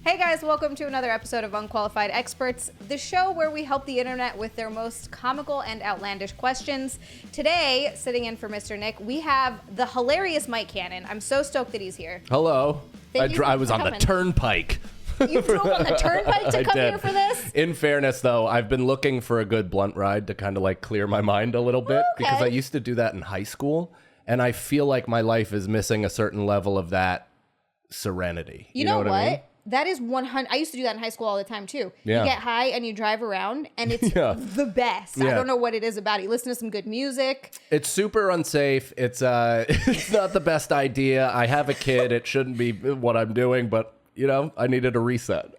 Hey guys, welcome to another episode of Unqualified Experts, the show where we help the internet with their most comical and outlandish questions. Today, sitting in for Mr. Nick, we have the hilarious Mike Cannon. I'm so stoked that he's here. Hello. I was on the turnpike. You drove on the turnpike to come here for this? In fairness, though, I've been looking for a good blunt ride to kind of like clear my mind a little bit because I used to do that in high school, and I feel like my life is missing a certain level of that serenity. You know what? I mean? That is 100. I used to do that in high school all the time too. Yeah. You get high and you drive around, and it's the best. Yeah. I don't know what it is about it. You listen to some good music. It's super unsafe. It's it's not the best idea. I have a kid. It shouldn't be what I'm doing, but you know, I needed a reset.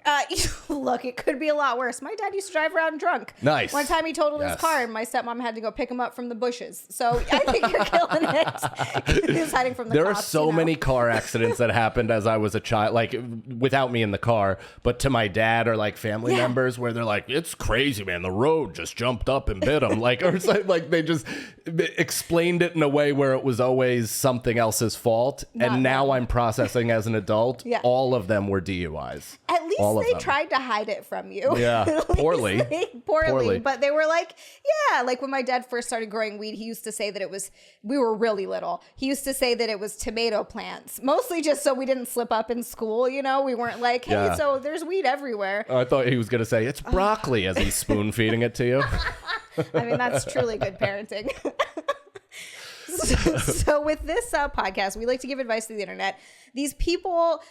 Look, it could be a lot worse. My dad used to drive around drunk. Nice. One time he totaled his car, and my stepmom had to go pick him up from the bushes. So I think you're killing it. He was hiding from the There cops, are so many car accidents that happened as I was a child, like without me in the car, but to my dad or like family members where they're like, it's crazy, man. The road just jumped up and bit him. Like, or like they just explained it in a way where it was always something else's fault. And now I'm processing as an adult. All of them were DUIs. At least they tried to hide it from you. Yeah, poorly. Poorly. But they were like, like when my dad first started growing weed, he used to say that it was, we were really little. He used to say that it was tomato plants, mostly just so we didn't slip up in school. You know, we weren't like, hey, so there's weed everywhere. I thought he was going to say it's broccoli as he's spoon feeding it to you. I mean, that's truly good parenting. So with this podcast, we like to give advice to the internet. These people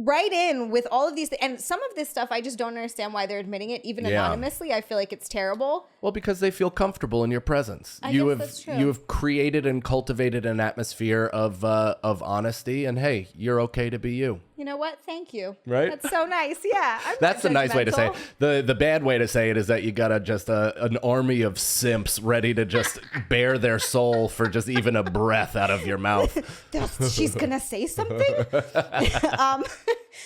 write in with all of these and some of this stuff I just don't understand why they're admitting it even anonymously. I feel like it's terrible. Well, because they feel comfortable in your presence. You have created and cultivated an atmosphere of honesty, and hey, you're okay to be you. You know what? Thank you. Right? That's so nice. Yeah. That's the nice way to say it. The bad way to say it is that you gotta just an army of simps ready to just bare their soul for just even a breath out of your mouth. She's gonna say something.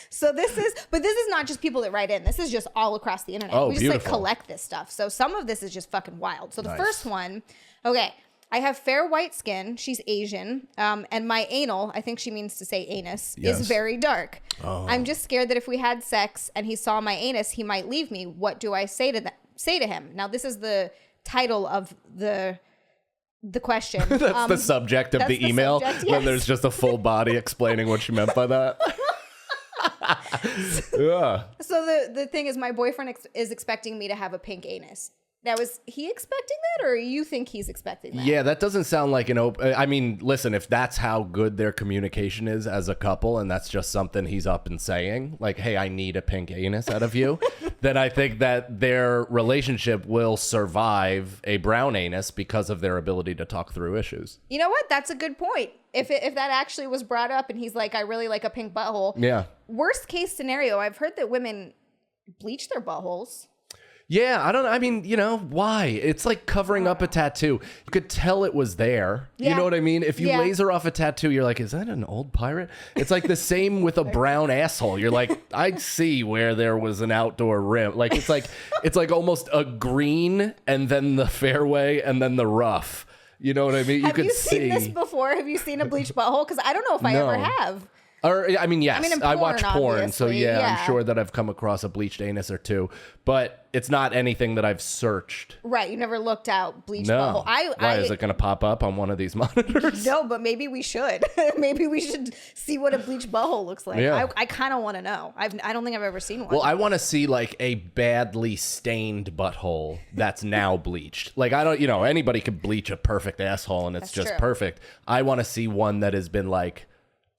So this is not just people that write in. This is just all across the internet. We just like collect this stuff. So some of this is just fucking wild. So the first one, okay. I have fair white skin. She's Asian. And my anal, I think she means to say anus, is very dark. Oh. I'm just scared that if we had sex and he saw my anus, he might leave me. What do I say to him? Now, this is the title of the question. That's the subject of the email. Then there's just a full body explaining what she meant by that. So the thing is, my boyfriend is expecting me to have a pink anus. Now, is he expecting that, or you think he's expecting that? Yeah, that doesn't sound like an open... I mean, listen, if that's how good their communication is as a couple, and that's just something he's up and saying, like, hey, I need a pink anus out of you, then I think that their relationship will survive a brown anus because of their ability to talk through issues. You know what? That's a good point. If that actually was brought up and he's like, I really like a pink butthole. Yeah. Worst case scenario, I've heard that women bleach their buttholes. Yeah, I mean, you know, why? It's like covering up a tattoo. You could tell it was there. Yeah. You know what I mean? If you laser off a tattoo, you're like, is that an old pirate? It's like the same with a brown asshole. You're like, I'd see where there was an outdoor rim. Like it's like almost a green and then the fairway and then the rough. You know what I mean? Have you seen this before? Have you seen a bleached butthole? Because I don't know if I ever have. Or, I mean, yes, I watch porn, obviously. so I'm sure that I've come across a bleached anus or two, but it's not anything that I've searched. Right, you never looked out bleached butthole. Why, is it going to pop up on one of these monitors? No, but maybe we should. Maybe we should see what a bleached butthole looks like. Yeah. I kind of want to know. I don't think I've ever seen one. Well, I want to see like a badly stained butthole that's now bleached. Like, I don't, anybody could bleach a perfect asshole and it's just perfect. I want to see one that has been like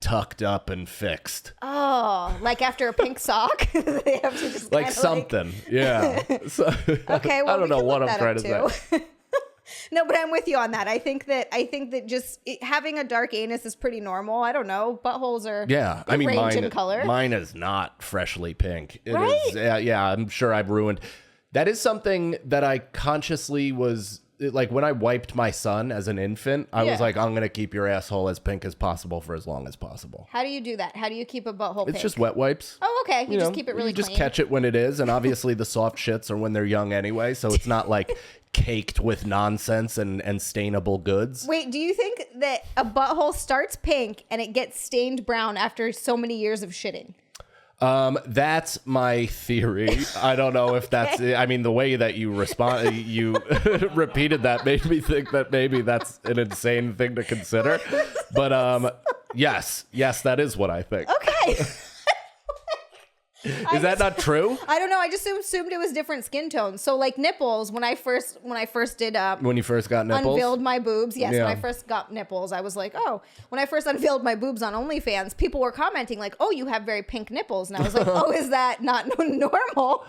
tucked up and fixed. Oh, like after a pink sock? They have to just like something. Yeah. So, okay, well, I don't know what I'm trying to say. No, but I'm with you on that. I think that just having a dark anus is pretty normal. I don't know. Buttholes are range in color. Mine is not freshly pink. It right? is, I'm sure I've ruined. That is something that I consciously was... Like when I wiped my son as an infant, I was like, I'm going to keep your asshole as pink as possible for as long as possible. How do you do that? How do you keep a butthole pink? It's just wet wipes. Oh, okay. You just keep it really clean. You just catch it when it is. And obviously the soft shits are when they're young anyway. So it's not like caked with nonsense and stainable goods. Wait, do you think that a butthole starts pink and it gets stained brown after so many years of shitting? That's my theory. I don't know if that's, I mean, the way that you repeated that made me think that maybe that's an insane thing to consider. But, yes, that is what I think. Okay. Is that not true? I don't know. I just assumed it was different skin tones. So like nipples, when I first did when you first got nipples, unveiled my boobs. Yes, when I first got nipples, I was like, oh. When I first unveiled my boobs on OnlyFans, people were commenting like, oh, you have very pink nipples, and I was like, oh, is that not normal?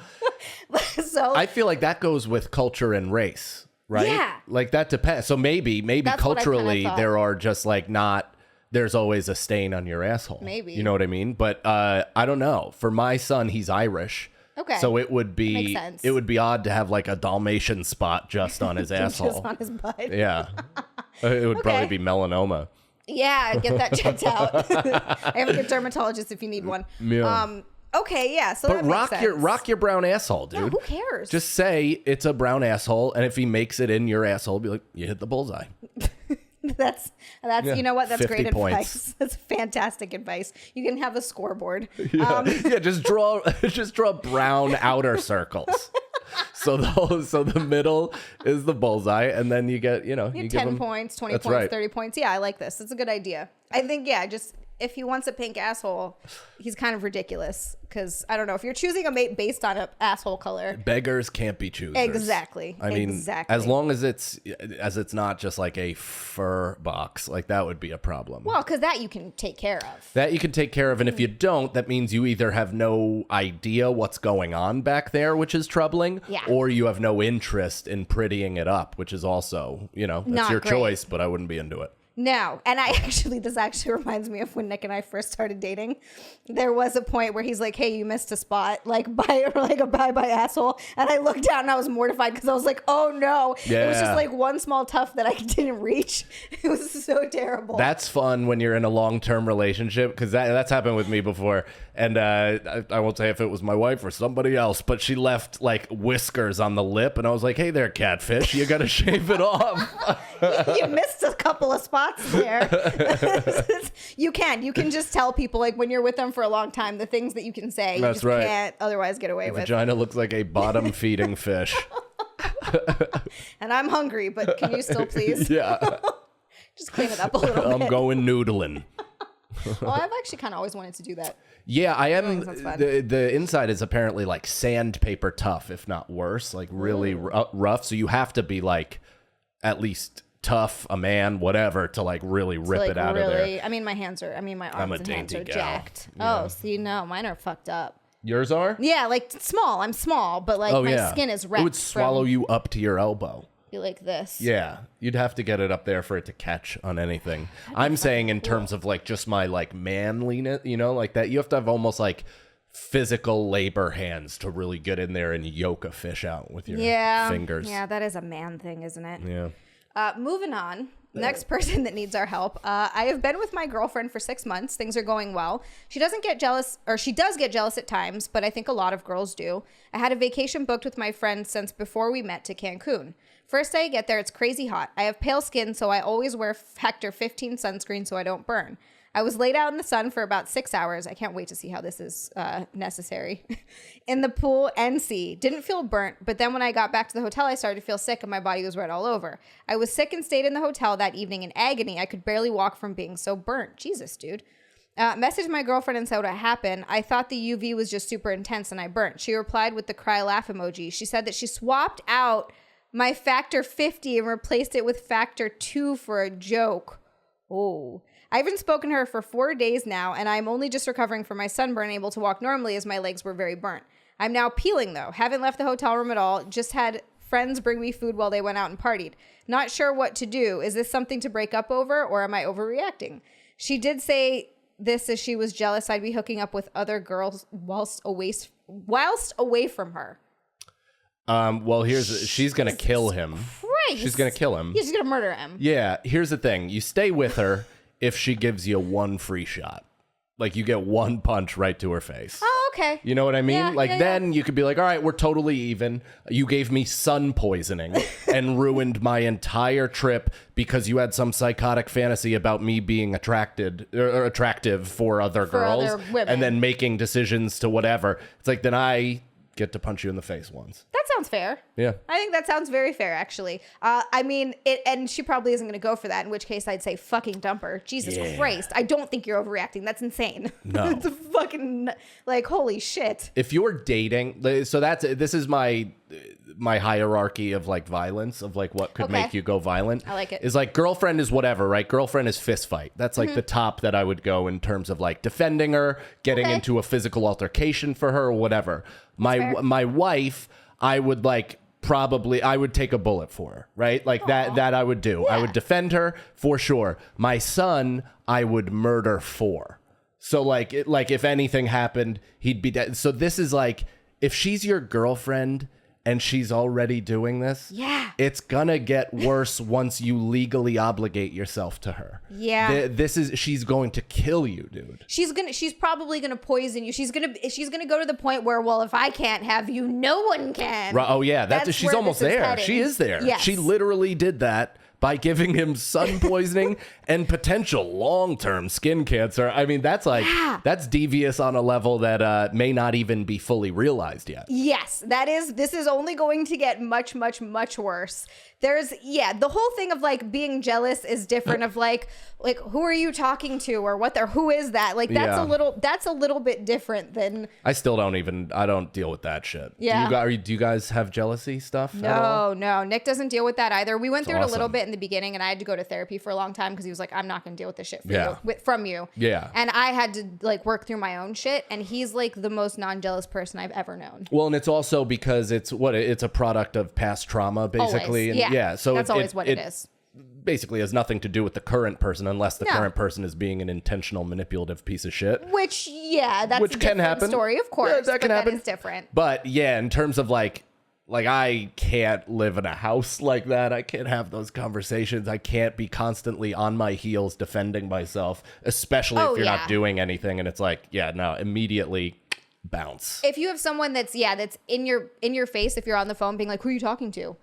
So I feel like that goes with culture and race, right? Yeah. Like that depends. So maybe that's culturally there are just like not. There's always a stain on your asshole. Maybe. You know what I mean? But I don't know. For my son, he's Irish. Okay. So it would be makes sense. It would be odd to have like a Dalmatian spot just on his asshole. Just on his butt. Yeah. It would probably be melanoma. Yeah, get that checked out. I have a good dermatologist if you need one. Yeah. Okay, yeah. So but that makes sense. rock your brown asshole, dude. Yeah, who cares? Just say it's a brown asshole, and if he makes it in your asshole, be like, you hit the bullseye. That's you know what? That's great points. Advice. That's fantastic advice. You can have a scoreboard. Yeah, just draw brown outer circles. So the middle is the bullseye, and then you get you give 10 points, 20 points, right. 30 points. Yeah, I like this. It's a good idea. I think just if he wants a pink asshole, he's kind of ridiculous because I don't know if you're choosing a mate based on an asshole color. Beggars can't be choosers. Exactly. I mean, as long as it's not just like a fur box, like that would be a problem. Well, because that you can take care of. That you can take care of, and if you don't, that means you either have no idea what's going on back there, which is troubling, or you have no interest in prettying it up, which is also, that's not your great. Choice, but I wouldn't this into it. No, and this actually reminds me of when Nick and I first started dating. There was a point where he's like, "Hey, you missed a spot, like by asshole," and I looked down and I was mortified because I was like, "Oh no!" Yeah. It was just like one small tuft that I didn't reach. It was so terrible. That's fun when you're in a long-term relationship because that's happened with me before, and I won't say if it was my wife or somebody else, but she left like whiskers on the lip, and I was like, "Hey there, catfish, you got to shave it off." You missed a couple of spots there. You can just tell people like when you're with them for a long time the things that you can say. That's you right. Can't otherwise get away with. Vagina looks like a bottom feeding fish. And I'm hungry, but can you still please? Yeah. Just clean it up a little bit. I'm going noodling. Well, I've actually kind of always wanted to do that. Yeah, I am. The inside is apparently like sandpaper tough, if not worse, like really rough. So you have to be like at least tough, a man, whatever, to like really rip it out of there. I mean, my arms and hands are jacked. Yeah. Oh, see, no, mine are fucked up. Yours are? Yeah, like small. I'm small, but like my skin is wrecked. It would swallow you up to your elbow. Be like this. Yeah, you'd have to get it up there for it to catch on anything. I'm saying in terms of like just my like manliness, like that. You have to have almost like physical labor hands to really get in there and yoke a fish out with your fingers. Yeah, that is a man thing, isn't it? Yeah. Moving on. Next person that needs our help. I have been with my girlfriend for 6 months. Things are going well. She doesn't get jealous, or she does get jealous at times, but I think a lot of girls do. I had a vacation booked with my friend since before we met to Cancun. First day I get there, it's crazy hot. I have pale skin, so I always wear Factor 15 sunscreen so I don't burn. I was laid out in the sun for about 6 hours. I can't wait to see how this is necessary. In the pool and sea. Didn't feel burnt, but then when I got back to the hotel, I started to feel sick and my body was red all over. I was sick and stayed in the hotel that evening in agony. I could barely walk from being so burnt. Jesus, dude. Messaged my girlfriend and said what happened. I thought the UV was just super intense and I burnt. She replied with the cry laugh emoji. She said that she swapped out my Factor 50 and replaced it with Factor 2 for a joke. Oh. I haven't spoken to her for 4 days now, and I'm only just recovering from my sunburn, able to walk normally as my legs were very burnt. I'm now peeling, though. Haven't left the hotel room at all. Just had friends bring me food while they went out and partied. Not sure what to do. Is this something to break up over, or am I overreacting? She did say this as she was jealous I'd be hooking up with other girls whilst away from her. Well, she's going to kill him. Christ. She's going to kill him. Yeah, she's going to murder him. Yeah, here's the thing. You stay with her if she gives you one free shot. Like, you get one punch right to her face. Oh, Okay. You know what I mean? Then you could be like, all right, we're totally even. You gave me sun poisoning and ruined my entire trip because you had some psychotic fantasy about me being attracted or attractive for other girls other women. And then making decisions to whatever. It's like, then I get to punch you in the face once. That sounds fair. Yeah. I think that sounds very fair, actually. I mean, and she probably isn't going to go for that, in which case I'd say fucking dump her. Jesus Christ. I don't think you're overreacting. That's insane. No. It's a fucking, like, holy shit. If you're dating, so this is my hierarchy of like violence, of like what could make you go violent. I like it. Is like girlfriend is whatever, right? Girlfriend is fist fight. That's like the top that I would go in terms of like defending her, getting into a physical altercation for her or whatever. My wife, I would like I would take a bullet for her, right? Like that I would do. Yeah. I would defend her for sure. My son, I would murder for. So like if anything happened, he'd be dead. So this is like, if she's your girlfriend and she's already doing this, it's gonna get worse once you legally obligate yourself to her. Yeah. She's going to kill you, dude. She's probably gonna poison you. She's gonna go to the point where, well, if I can't have you, no one can. Right. Oh yeah, she's almost there. She is there. Yes. She literally did that by giving him sun poisoning and potential long-term skin cancer. I mean, that's like, that's devious on a level that may not even be fully realized yet. Yes, this is only going to get much, much, much worse. There's, the whole thing of like being jealous is different of like who are you talking to or who is that? Like that's a little bit different than. I still I don't deal with that shit. Yeah. Do you guys have jealousy stuff? No. Nick doesn't deal with that either. We went through it a little bit in the beginning and I had to go to therapy for a long time because he was like, I'm not going to deal with this shit from you. Yeah. And I had to like work through my own shit. And he's like the most non-jealous person I've ever known. Well, and it's also because it's a product of past trauma, basically. Always. And so that's always what it is. Basically has nothing to do with the current person unless the current person is being an intentional manipulative piece of shit. Which that's a can happen. Story, of course. Yeah, that can happen. That is different. But in terms of like I can't live in a house like that. I can't have those conversations. I can't be constantly on my heels defending myself, especially if you're not doing anything. And it's like, immediately bounce. If you have someone that's in your face, if you're on the phone being like, who are you talking to?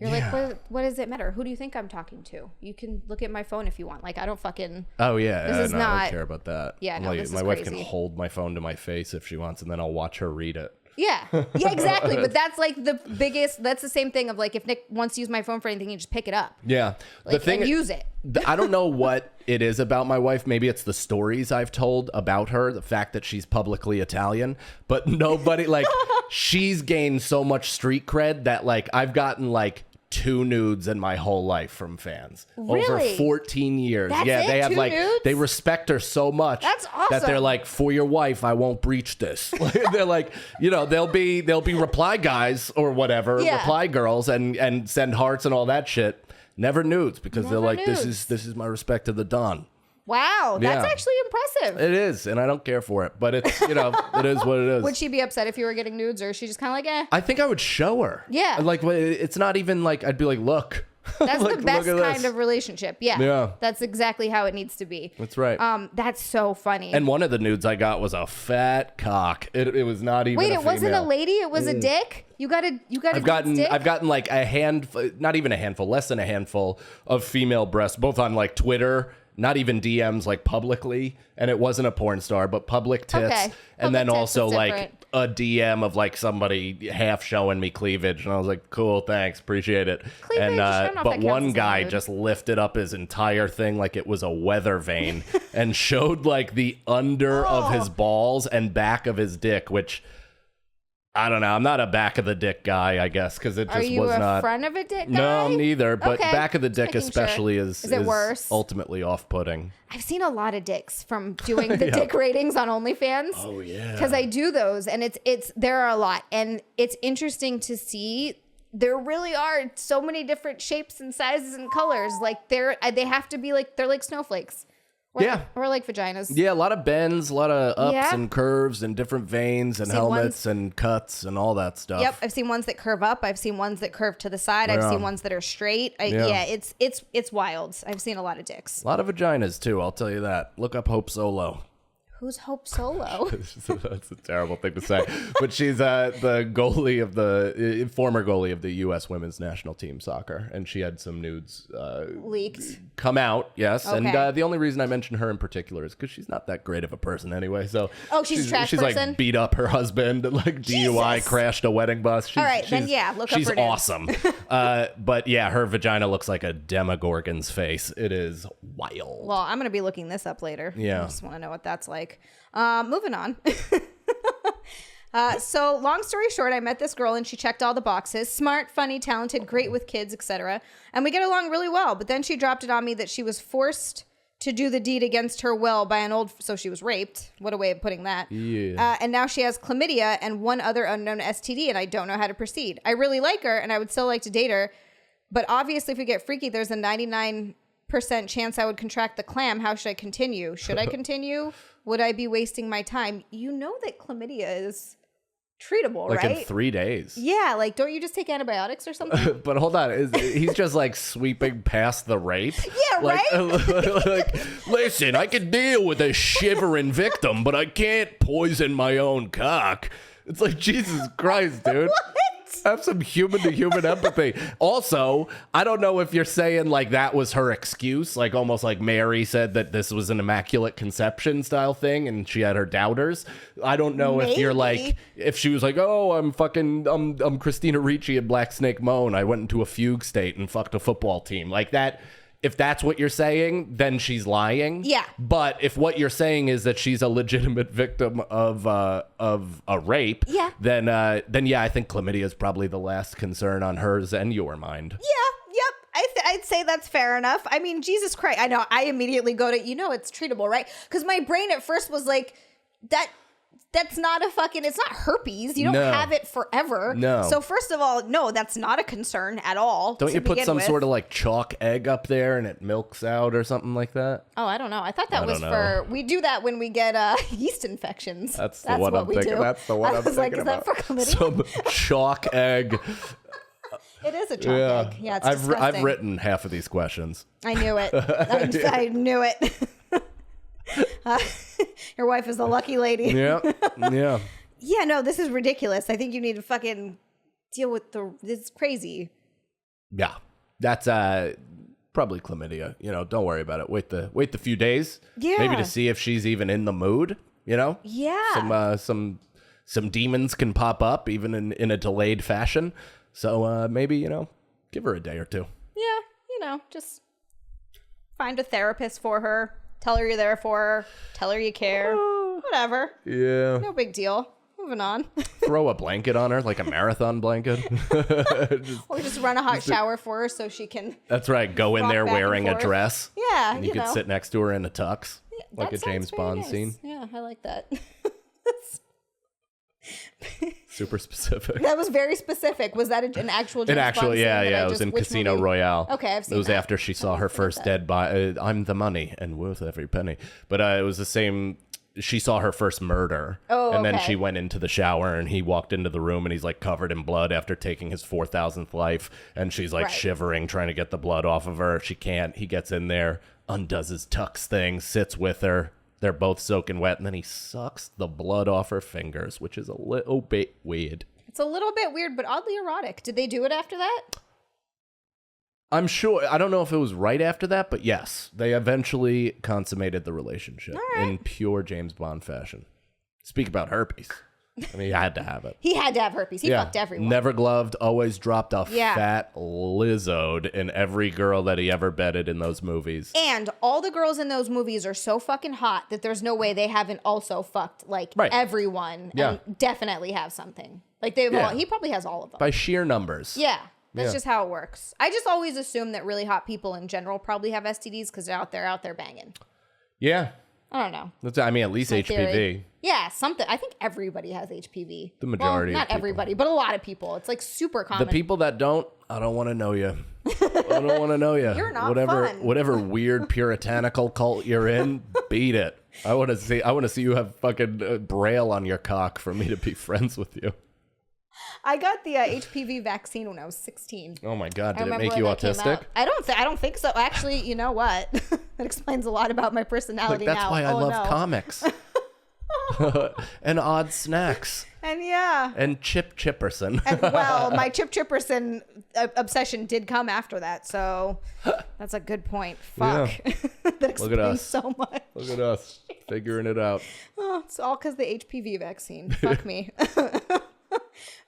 You're like, what does it matter? Who do you think I'm talking to? You can look at my phone if you want. Like, I don't fucking. Oh, yeah. This is not. I don't care about that. Yeah, no, this is my wife crazy. can hold my phone to my face if she wants, and then I'll watch her read it. Yeah, exactly. But that's like the biggest, that's the same thing of like, if Nick wants to use my phone for anything, you just pick it up. Yeah. Like, and use it. I don't know what it is about my wife. Maybe it's the stories I've told about her, the fact that she's publicly Italian, but nobody like, she's gained so much street cred that like, I've gotten like 2 nudes in my whole life from fans. Really? Over 14 years. That's they have 2 like nudes? they respect her so much. That's awesome. That they're like, for your wife, I won't breach this. They're like, they'll be reply guys or whatever, reply girls and send hearts and all that shit. Never nudes because they're like, nudes. this is my respect to the Don. Wow, that's actually impressive. It is, and I don't care for it, but it's, it is what it is. Would she be upset if you were getting nudes, or is she just kind of like, eh? I think I would show her. Yeah. Like, it's not even like, I'd be like, look. That's like, the best kind of relationship. Yeah. That's exactly how it needs to be. That's right. That's so funny. And one of the nudes I got was a fat cock. It was not even Wait, it wasn't a lady? It was a dick? You got a dick? I've gotten like a handful, not even a handful, less than a handful of female breasts, both on like Twitter, not even DMs, like publicly. And it wasn't a porn star, but public tits. Okay. And then also like different. a DM of like somebody half showing me cleavage. And I was like, cool, thanks, appreciate it. Cleavage, I don't know if but that one counts as guy a nude. just lifted up his entire thing like it was a weather vane and showed like the under of his balls and back of his dick, which I don't know. I'm not a back of the dick guy, I guess, because it just was not. Are you a front of a dick guy? No, neither. But Okay, back of the dick just making especially sure. is it worse? ultimately off-putting. I've seen a lot of dicks from doing the dick ratings on OnlyFans. Oh yeah. Because I do those, and there are a lot, and it's interesting to see. There really are so many different shapes and sizes and colors. Like they have to be like, they're like snowflakes. Or like vaginas. Yeah, a lot of bends, a lot of ups and curves and different veins and helmets and cuts and all that stuff. Yep, I've seen ones that curve up. I've seen ones that curve to the side. I've seen ones that are straight. It's wild. I've seen a lot of dicks. A lot of vaginas too, I'll tell you that. Look up Hope Solo. Who's Hope Solo? That's a terrible thing to say. But she's the goalie of the former goalie of the U.S. women's national team soccer. And she had some nudes leaked. Come out, yes. Okay. And the only reason I mention her in particular is because she's not that great of a person anyway. So she's a trash person? Like beat up her husband, like DUI, crashed a wedding bus. All right, then look up her. She's awesome. But yeah, her vagina looks like a Demogorgon's face. It is wild. Well, I'm going to be looking this up later. Yeah. I just want to know what that's like. Moving on. So long story short, I met this girl and she checked all the boxes. Smart, funny, talented, great with kids, etc. And we get along really well. But then she dropped it on me that she was forced to do the deed against her will by so she was raped. What a way of putting that. Yeah. And now she has chlamydia and one other unknown STD and I don't know how to proceed. I really like her and I would still like to date her. But obviously if we get freaky, there's a 99% chance I would contract the clam. How should I continue? Should I continue? Would I be wasting my time? You know that chlamydia is treatable, like right? in 3 days. Yeah, like don't you just take antibiotics or something? But hold on, he's just like sweeping past the rape. Yeah, like, right? Like, listen, I can deal with a shivering victim, but I can't poison my own cock. It's like, Jesus Christ, dude. What? Have some human-to-human empathy. Also, I don't know if you're saying like that was her excuse, like almost like Mary said that this was an immaculate conception style thing and she had her doubters. I don't know if you're like, if she was like, oh, I'm Christina Ricci in Black Snake Moan. I went into a fugue state and fucked a football team like that. If that's what you're saying, then she's lying. Yeah. But if what you're saying is that she's a legitimate victim of a rape, then yeah, I think chlamydia is probably the last concern on hers and your mind. Yeah. Yep. I'd say that's fair enough. I mean, Jesus Christ. I know. I immediately go to, it's treatable, right? Because my brain at first was like, that's not it's not herpes. You don't have it forever. No. So first of all, no, that's not a concern at all. Don't you put some sort of like chalk egg up there and it milks out or something like that? Oh, I don't know. I thought that was we do that when we get yeast infections. That's the one I'm thinking. That's the one I'm thinking about. Is that for chlamydia? Some chalk egg. It is a chalk egg. Yeah, it's disgusting. I've written half of these questions. I knew it. I knew it. Your wife is a lucky lady. Yeah. Yeah, no, this is ridiculous. I think you need to fucking deal with this is crazy. Yeah. That's probably chlamydia. Don't worry about it. Wait the few days. Yeah. Maybe to see if she's even in the mood, Yeah. Some demons can pop up even in a delayed fashion. So maybe, give her a day or two. Yeah, just find a therapist for her. Tell her you're there for her. Tell her you care. Whatever. Yeah. No big deal. Moving on. Throw a blanket on her, like a marathon blanket. Or just run a hot shower for her so she can. That's right. Go in there wearing a dress. Yeah. And you could sit next to her in a tux. Yeah, like a James Bond scene. Yeah, I like that. Super specific. That was very specific. Was that an actual James Bond scene? Yeah. It was in Casino Royale. Okay, I've seen that. It was after she saw her first dead body. I'm the money and worth every penny. But it was the same. She saw her first murder. Oh, and then she went into the shower and he walked into the room and he's like covered in blood after taking his 4,000th life. And she's like shivering, trying to get the blood off of her. She can't. He gets in there, undoes his tux thing, sits with her. They're both soaking wet, and then he sucks the blood off her fingers, which is a little bit weird. It's a little bit weird, but oddly erotic. Did they do it after that? I'm sure. I don't know if it was right after that, but yes. They eventually consummated the relationship in pure James Bond fashion. Speak about herpes. I mean, he had to have it. He had to have herpes. He fucked everyone. Never gloved, always dropped a fat lizard in every girl that he ever bedded in those movies. And all the girls in those movies are so fucking hot that there's no way they haven't also fucked everyone and definitely have something. Like he probably has all of them. By sheer numbers. Yeah. That's just how it works. I just always assume that really hot people in general probably have STDs because they're out there banging. Yeah. I don't know. I mean, at least HPV. Theory. Yeah, something. I think everybody has HPV. The majority. Well, not everybody, but a lot of people. It's like super common. The people that don't, I don't want to know you. I don't want to know you. You're not fun. Whatever weird puritanical cult you're in, beat it. I want to see you have fucking braille on your cock for me to be friends with you. I got the HPV vaccine when I was 16. Oh my God! Did it make you autistic? I don't think so. Actually, you know what? That explains a lot about my personality now. That's why I love comics. And odd snacks. And yeah. And Chip Chipperson. And well, my Chip Chipperson obsession did come after that, so that's a good point. Fuck. Yeah. That explains Look at us. So much. Look at us figuring it out. Oh, it's all because the HPV vaccine. Fuck me.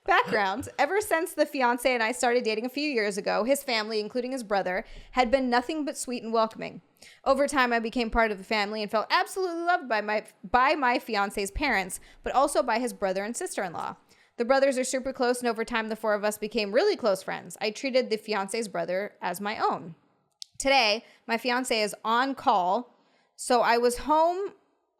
Background. Ever since the fiance and I started dating a few years ago, his family, including his brother, had been nothing but sweet and welcoming. Over time, I became part of the family and felt absolutely loved by my fiance's parents, but also by his brother and sister-in-law. The brothers are super close, and over time, the four of us became really close friends. I treated the fiance's brother as my own. Today, my fiance is on call, so I was home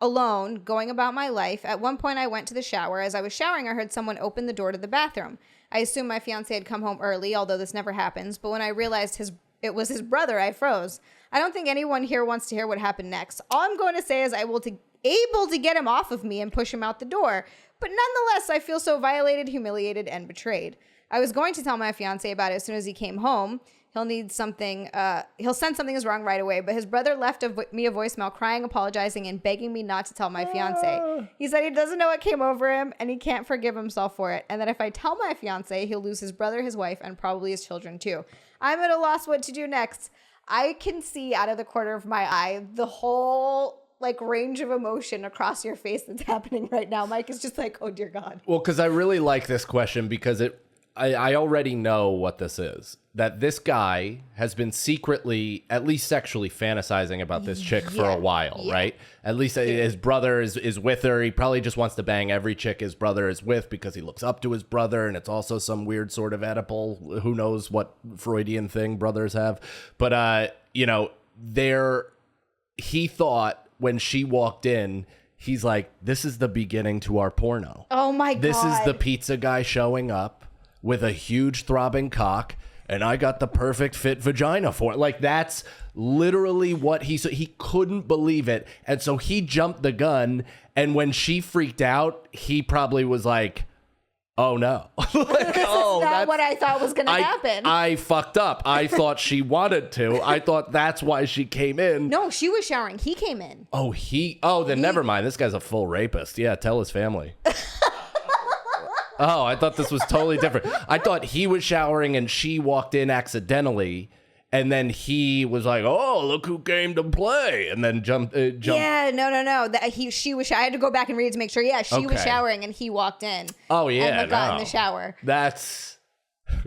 alone, going about my life. At one point, I went to the shower. As I was showering, I heard someone open the door to the bathroom. I assumed my fiance had come home early, although this never happens. But when I realized it was his brother, I froze. I don't think anyone here wants to hear what happened next. All I'm going to say is I was able to get him off of me and push him out the door. But nonetheless, I feel so violated, humiliated, and betrayed. I was going to tell my fiance about it as soon as he came home. He'll need something. He'll sense something is wrong right away. But his brother left me a voicemail crying, apologizing, and begging me not to tell my fiance. He said he doesn't know what came over him and he can't forgive himself for it. And that if I tell my fiance, he'll lose his brother, his wife, and probably his children too. I'm at a loss what to do next. I can see out of the corner of my eye the whole range of emotion across your face that's happening right now. Mike is just like, oh dear God. Well, because I really like this question because I already know what this is. That this guy has been secretly, at least sexually, fantasizing about this chick for a while, right? At least his brother is with her. He probably just wants to bang every chick his brother is with because he looks up to his brother, and it's also some weird sort of Oedipal. Who knows what Freudian thing brothers have? But, he thought when she walked in, he's like, this is the beginning to our porno. Oh, my God. This is the pizza guy showing up with a huge throbbing cock, and I got the perfect fit vagina for it. That's literally what he couldn't believe it. And so he jumped the gun. And when she freaked out, he probably was like, oh no. This is not what I thought was going to happen. I fucked up. I thought she wanted to. I thought that's why she came in. No, she was showering. He came in. Then never mind. This guy's a full rapist. Yeah, tell his family. Oh, I thought this was totally different. I thought he was showering and she walked in accidentally, and then he was like, "Oh, look who came to play," and then jumped. Yeah, no. She was. I had to go back and read it to make sure. Yeah, she was showering and he walked in. Oh yeah, and got in the shower. That's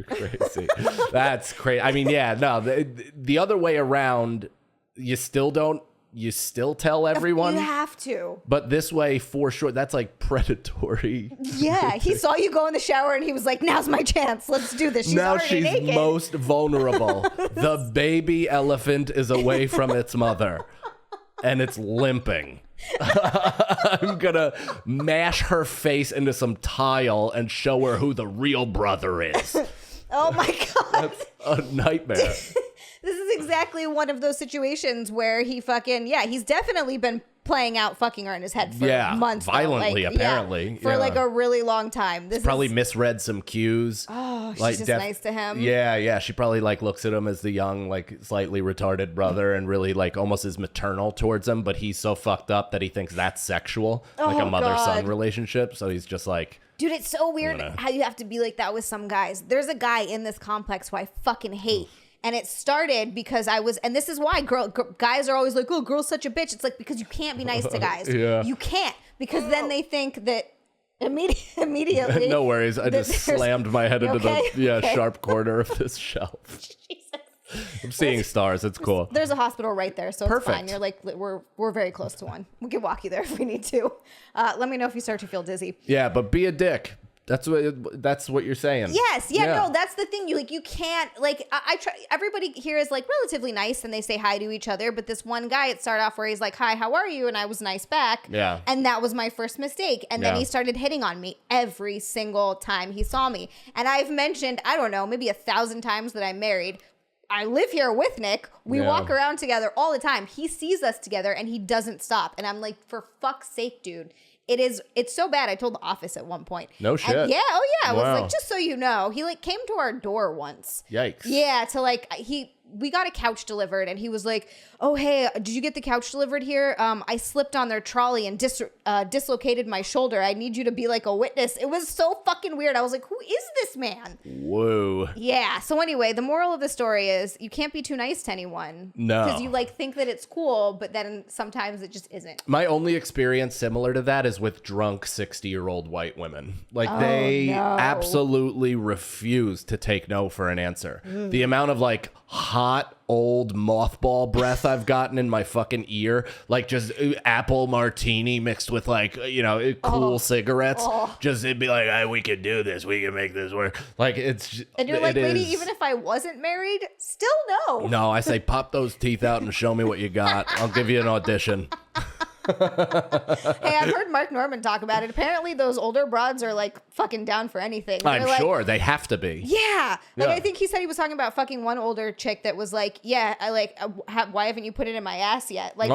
crazy. That's crazy. I mean, yeah, no. The other way around, you still don't. You still tell everyone. You have to. But this way, for sure, that's like predatory. Yeah, he saw you go in the shower and he was like, now's my chance. Let's do this. Now she's naked. Most vulnerable. The baby elephant is away from its mother and it's limping. I'm going to mash her face into some tile and show her who the real brother is. Oh my God. That's a nightmare. This is exactly one of those situations where he he's definitely been playing out fucking her in his head for months. Violently, apparently. For a really long time. This probably misread some cues. Oh, she's just nice to him. Yeah. She probably looks at him as the young, slightly retarded brother and really almost is maternal towards him, but he's so fucked up that he thinks that's sexual, a mother-son relationship. So he's just like... Dude, it's so weird how you have to be like that with some guys. There's a guy in this complex who I fucking hate. And it started because and this is why guys are always like, oh, girl's such a bitch. It's because you can't be nice to guys. Yeah. You can't, because then they think that immediately. No worries. I just slammed my head into the sharp corner of this shelf. Jesus. I'm seeing stars. It's cool. There's a hospital right there, so it's fine. You're we're very close to one. We can walk you there if we need to. Let me know if you start to feel dizzy. Yeah, but be a dick. That's what you're saying. Yes. Yeah. No, that's the thing. You can't I try. Everybody here is relatively nice and they say hi to each other. But this one guy, it started off where he's like, "Hi, how are you?" And I was nice back. Yeah. And that was my first mistake. And then he started hitting on me every single time he saw me. And I've mentioned, I don't know, maybe 1,000 times that I'm married. I live here with Nick. We walk around together all the time. He sees us together and he doesn't stop. And I'm like, for fuck's sake, dude. It's so bad. I told the office at one point. No shit. And I was like, just so you know, he came to our door once. Yikes. Yeah, we got a couch delivered, and he was like, oh, hey, did you get the couch delivered here? I slipped on their trolley and dislocated my shoulder. I need you to be like a witness. It was so fucking weird. I was like, who is this man? Whoa. Yeah. So anyway, the moral of the story is you can't be too nice to anyone. No. Because you like think that it's cool, but then sometimes it just isn't. My only experience similar to that is with drunk 60-year-old white women. Like they absolutely refuse to take no for an answer. The amount of like hot old mothball breath I've gotten in my fucking ear, like just apple martini mixed with like, you know, cool cigarettes. Just it'd be like, hey, we can do this, we can make this work. Like it's and you're like, lady, even if I wasn't married, still no. I say pop those teeth out and show me what you got. I'll give you an audition. Hey, I've heard Mark Norman talk about it. Apparently those older broads are like fucking down for anything. I'm sure they have to be. Yeah. Like I think he said he was talking about fucking one older chick that was like, yeah, I like, why haven't you put it in my ass yet? Like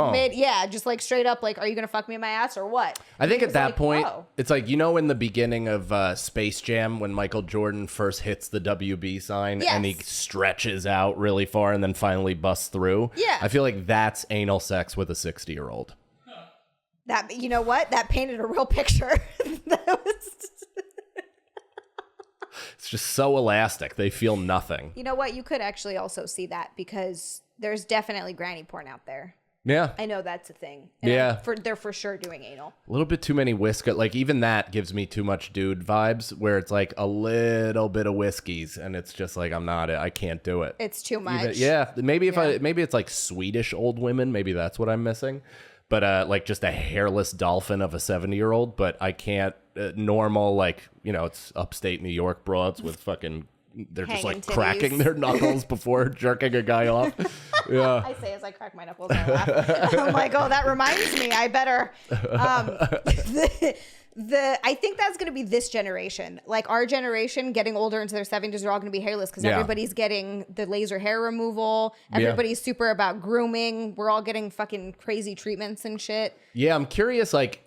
just like straight up like, are you gonna fuck me in my ass or what? I think at that point, it's like, you know, in the beginning of Space Jam when Michael Jordan first hits the WB sign and he stretches out really far and then finally busts through. Yeah. I feel like that's anal sex with a 60-year-old. That, you know what? That painted a real picture. It's just so elastic. They feel nothing. You know what? You could actually also see that because there's definitely granny porn out there. Yeah. I know that's a thing. And they're for sure doing anal. A little bit too many whiskey. Like even that gives me too much dude vibes where it's like a little bit of whiskeys and it's just like, I can't do it. It's too much. Maybe maybe it's like Swedish old women. Maybe that's what I'm missing. But like just a hairless dolphin of a 70-year-old. But I can't normal, like, you know, it's upstate New York broads with fucking, they're just like cracking their knuckles before jerking a guy off. Yeah. I say as I crack my knuckles and I laugh. I'm like, oh, that reminds me. I better. I think that's going to be this generation. Like our generation getting older into their 70s are all going to be hairless because everybody's getting the laser hair removal. Everybody's super about grooming. We're all getting fucking crazy treatments and shit. Yeah, I'm curious, like,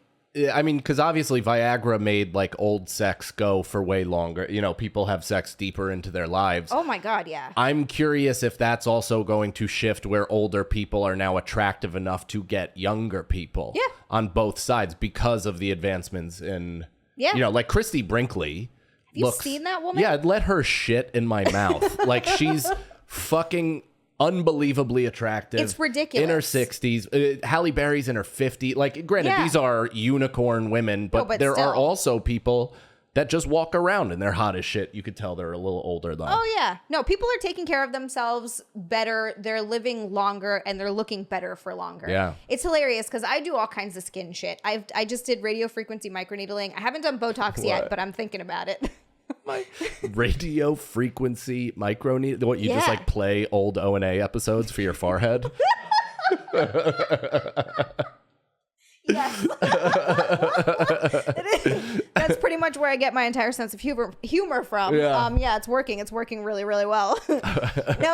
I mean, because obviously Viagra made like old sex go for way longer. You know, people have sex deeper into their lives. Oh my God, yeah. I'm curious if that's also going to shift where older people are now attractive enough to get younger people on both sides because of the advancements in, you know, like Christy Brinkley. Have you seen that woman? Yeah, I'd let her shit in my mouth. Like she's fucking unbelievably attractive. It's ridiculous. In her 60s. Halle Berry's in her 50s. Like, granted, these are unicorn women, but there are also people that just walk around and they're hot as shit. You could tell they're a little older, though. Oh, yeah. No, people are taking care of themselves better. They're living longer and they're looking better for longer. Yeah. It's hilarious because I do all kinds of skin shit. I just did radio frequency microneedling. I haven't done Botox yet, but I'm thinking about it. My radio frequency microneedling. What, you just like play old O&A episodes for your forehead? Yes. That's pretty much where I get my entire sense of humor from. Yeah, it's working. It's working really, really well. No,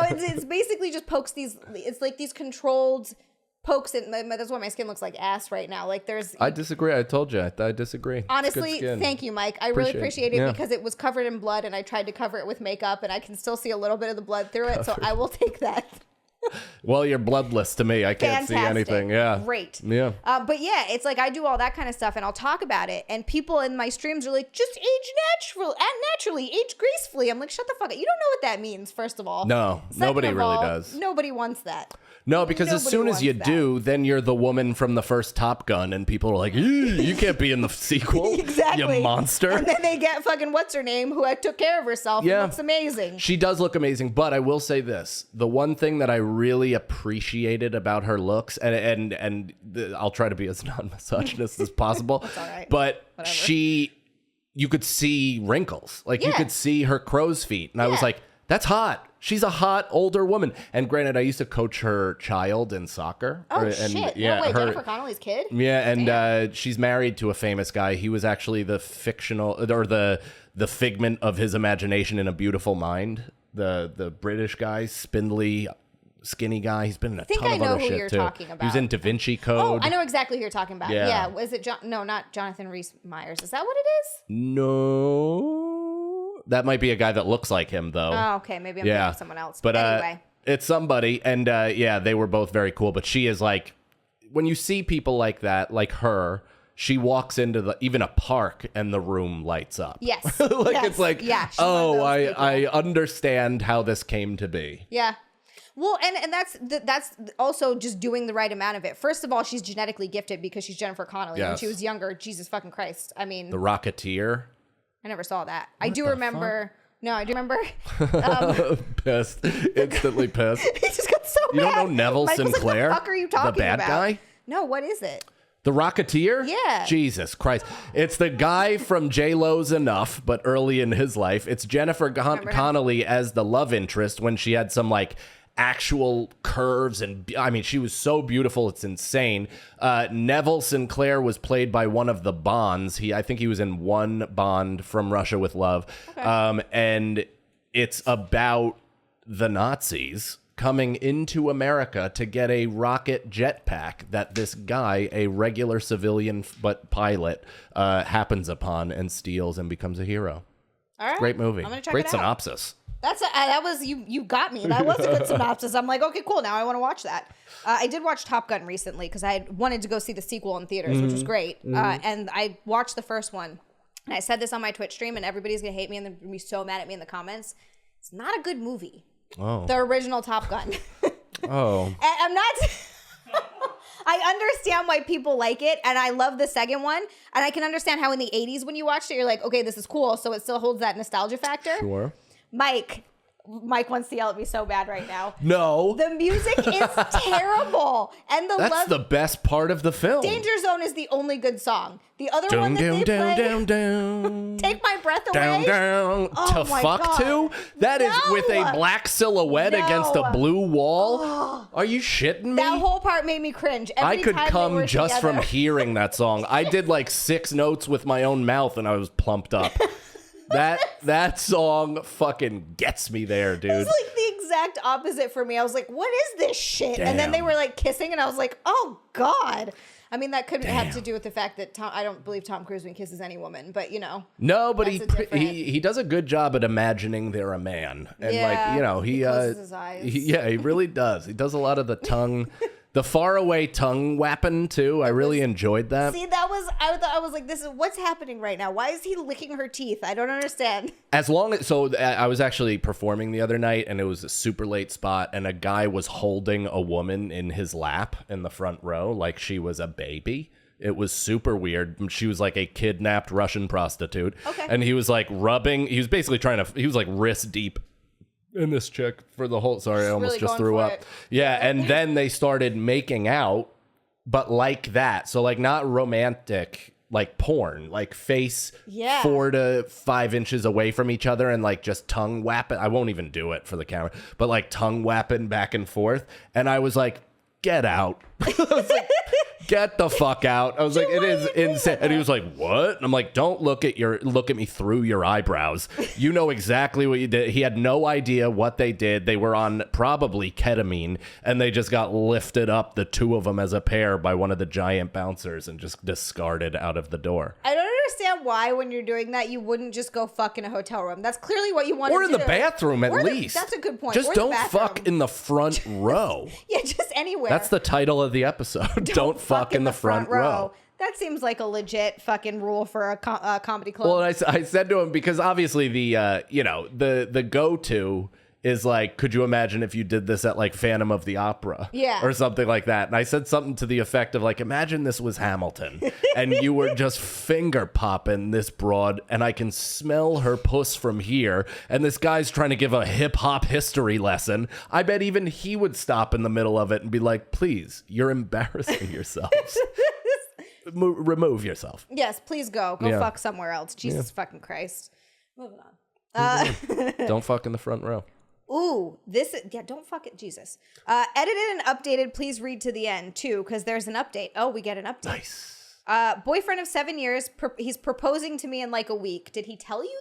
it's basically just pokes these. It's like these controlled pokes in. That's why my skin looks like ass right now. Like there's. I disagree. I told you. I disagree. Honestly, thank you, Mike. I really appreciate it because it was covered in blood, and I tried to cover it with makeup, and I can still see a little bit of the blood through it. So I will take that. Well, you're bloodless to me. I can't see anything. Yeah. Great. Yeah. But yeah, it's like I do all that kind of stuff and I'll talk about it. And people in my streams are like, just age naturally, age gracefully. I'm like, shut the fuck up. You don't know what that means, first of all. No, nobody really does. Nobody wants that. No, because as soon as you do, then you're the woman from the first Top Gun and people are like, you can't be in the sequel. Exactly. You monster. And then they get fucking what's her name who took care of herself and looks amazing. She does look amazing, but I will say this. The one thing that I really appreciated about her looks, and I'll try to be as non-misogynist as possible, That's all right. but you could see wrinkles. Like you could see her crow's feet. And I was like, that's hot. She's a hot older woman. And granted, I used to coach her child in soccer. Oh, shit. Yeah, no, wait, Jennifer Connelly's kid? Yeah, and she's married to a famous guy. He was actually the fictional, or the figment of his imagination in A Beautiful Mind. The British guy, spindly, skinny guy. He's been in a ton of other shit, too. I think I know who you're talking about. He was in Da Vinci Code. Oh, I know exactly who you're talking about. Yeah. Was it No, not Jonathan Rhys Meyers. Is that what it is? No. That might be a guy that looks like him, though. Oh, okay. Maybe I'm thinking of someone else. But anyway. It's somebody. And yeah, they were both very cool. But she is like, when you see people like that, like her, she walks into even a park and the room lights up. Yes. Like yes. it's like, yeah, oh, I understand how this came to be. Yeah. Well, and that's also just doing the right amount of it. First of all, she's genetically gifted because she's Jennifer Connelly. When she was younger, Jesus fucking Christ. I mean, The Rocketeer. I never saw that. I do remember. No, I do remember. Pissed. Instantly pissed. He just got so mad. You don't know Neville Mike was Sinclair? Like, what the fuck are you talking about? The bad guy? No, what is it? The Rocketeer? Yeah. Jesus Christ. It's the guy from J-Lo's Enough, but early in his life. It's Jennifer Connelly as the love interest when she had some like actual curves. And I mean, she was so beautiful. It's insane. Neville Sinclair was played by one of the Bonds. I think he was in one Bond, From Russia with Love. Okay. And it's about the Nazis coming into America to get a rocket jetpack that this guy, a regular civilian but pilot, happens upon and steals and becomes a hero. All right. Great movie. I'm gonna check Great it out. synopsis. That was you got me. That was a good synopsis. I'm like, okay, cool. Now I want to watch that. I did watch Top Gun recently because I wanted to go see the sequel in theaters, which was great. And I watched the first one. And I said this on my Twitch stream, and everybody's gonna hate me and they're gonna be so mad at me in the comments. It's not a good movie. Oh. The original Top Gun. Oh. I'm not. I understand why people like it, and I love the second one. And I can understand how in the 80s when you watched it, you're like, okay, this is cool. So it still holds that nostalgia factor. Sure. Mike wants to yell at me so bad right now. No. The music is terrible. And That's the best part of the film. Danger Zone is the only good song. The other one that they play, Take My Breath Away. Oh to fuck God. To? That is with a black silhouette against a blue wall? Are you shitting me? That whole part made me cringe. I could come just from hearing that song. I did like 6 notes with my own mouth and I was plumped up. That song fucking gets me there, dude. It's like the exact opposite for me. I was like, what is this shit? Damn. And then they were like kissing and I was like, oh God. I mean, that could have to do with the fact that I don't believe Tom Cruise when he kisses any woman, but you know. No, but he does a good job at imagining they're a man. And like, you know, he closes his eyes. He really does. He does a lot of the tongue the faraway tongue whapping too. I really enjoyed that. See, I was like, this is what's happening right now. Why is he licking her teeth? I don't understand. I was actually performing the other night and it was a super late spot and a guy was holding a woman in his lap in the front row like she was a baby. It was super weird. She was like a kidnapped Russian prostitute. Okay. And he was like he was basically he was like wrist deep in this chick for the whole, sorry, I almost just threw up. Yeah, and then they started making out, but like that. So like not romantic, like porn, like face 4 to 5 inches away from each other and like just tongue whapping. I won't even do it for the camera, but like tongue whapping back and forth. And I was like, get out. I was like, get the fuck out. I was like, it is insane. And he was like, what? And I'm like, don't look at me through your eyebrows. You know exactly what you did. He had no idea what they did. They were on probably ketamine and they just got lifted up, the two of them as a pair, by one of the giant bouncers and just discarded out of the door. I don't understand why when you're doing that, you wouldn't just go fuck in a hotel room. That's clearly what you want to do. Or in the bathroom at least. That's a good point. Just don't fuck in the front row. Yeah, just anywhere. That's the title of the episode. Don't fuck in the front row. That seems like a legit fucking rule for a comedy club. Well, I said to him, because obviously the go-to is like, could you imagine if you did this at like Phantom of the Opera? Yeah. Or something like that. And I said something to the effect of like, imagine this was Hamilton and you were just finger popping this broad and I can smell her puss from here. And this guy's trying to give a hip hop history lesson. I bet even he would stop in the middle of it and be like, please, you're embarrassing yourselves. Remove yourself. Yes, please go fuck somewhere else. Jesus fucking Christ. Moving on. Don't fuck in the front row. Ooh, don't fuck it, Jesus. Edited and updated, please read to the end, too, because there's an update. Oh, we get an update. Nice. Boyfriend of 7 years, he's proposing to me in like a week. Did he tell you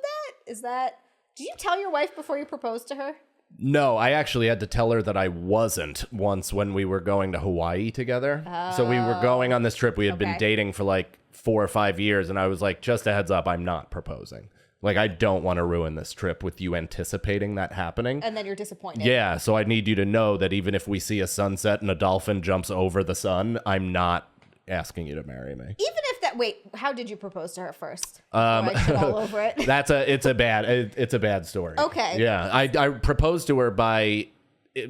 that? Did you tell your wife before you proposed to her? No, I actually had to tell her that I wasn't once when we were going to Hawaii together. So we were going on this trip. We had been dating for like 4 or 5 years, and I was like, just a heads up, I'm not proposing. Like, I don't want to ruin this trip with you anticipating that happening. And then you're disappointed. Yeah, so I need you to know that even if we see a sunset and a dolphin jumps over the sun, I'm not asking you to marry me. Even if that, wait, how did you propose to her first? I shit all over it. It's a bad story. Okay. Yeah, I proposed to her by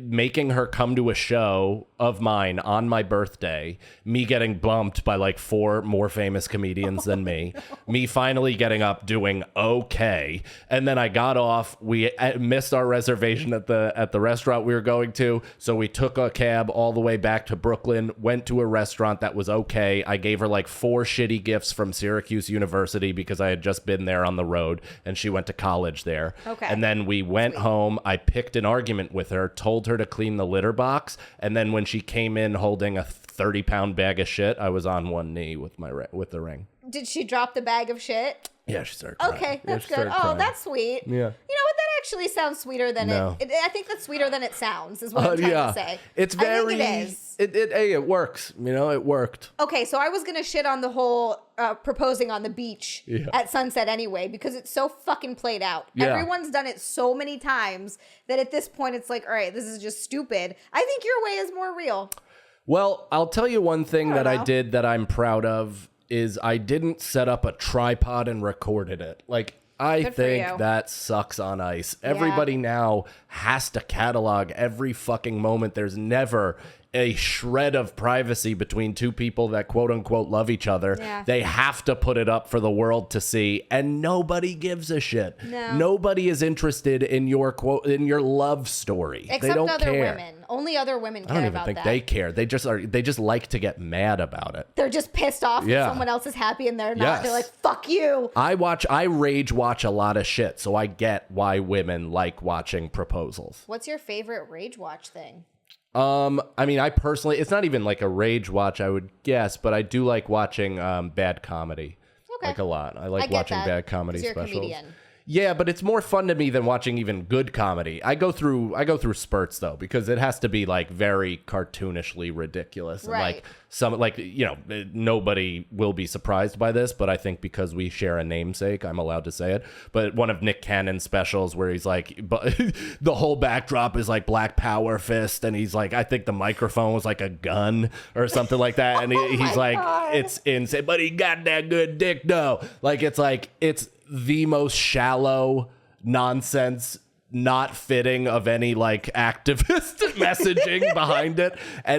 making her come to a show of mine on my birthday, me getting bumped by like 4 more famous comedians than me, me finally getting up doing okay, and then I got off. We missed our reservation at the restaurant we were going to, so we took a cab all the way back to Brooklyn, went to a restaurant that was okay. I gave her like 4 shitty gifts from Syracuse University because I had just been there on the road and she went to college there. Okay. And then we went home. I picked an argument with her, told her to clean the litter box, and then when she came in holding a 30-pound bag of shit, I was on one knee with the ring. Did she drop the bag of shit? Yeah, she started crying. Okay, that's good. Oh, that's sweet. Yeah. You know what? That actually sounds sweeter than it. I think that's sweeter than it sounds, is what I'm trying to say. It's very... I think it is. It works. You know, it worked. Okay, so I was going to shit on the whole proposing on the beach at sunset anyway, because it's so fucking played out. Yeah. Everyone's done it so many times that at this point it's like, all right, this is just stupid. I think your way is more real. Well, I'll tell you one thing that I did that I'm proud of is I didn't set up a tripod and recorded it. Like, I think that sucks on ice. Everybody now has to catalog every fucking moment. There's never a shred of privacy between 2 people that quote unquote love each other. Yeah. They have to put it up for the world to see, and nobody gives a shit. No. Nobody is interested in your love story. Except they don't other care. Women. Only other women care about that. I don't even think they care. They just like to get mad about it. They're just pissed off that someone else is happy and they're not. Yes. They're like, fuck you. I rage watch a lot of shit, so I get why women like watching proposals. What's your favorite rage watch thing? I mean, I personally, it's not even like a rage watch, I would guess, but I do like watching bad comedy. Okay. Like a lot. I like watching bad comedy specials. You're a comedian. Yeah, but it's more fun to me than watching even good comedy. I go through spurts though, because it has to be like very cartoonishly ridiculous. Right. And like nobody will be surprised by this, but I think because we share a namesake, I'm allowed to say it. But one of Nick Cannon's specials where he's like, the whole backdrop is like Black Power fist, and he's like, I think the microphone was like a gun or something like that, and he's like, God. It's insane, but he got that good dick though. It's the most shallow nonsense, not fitting of any like activist messaging behind it,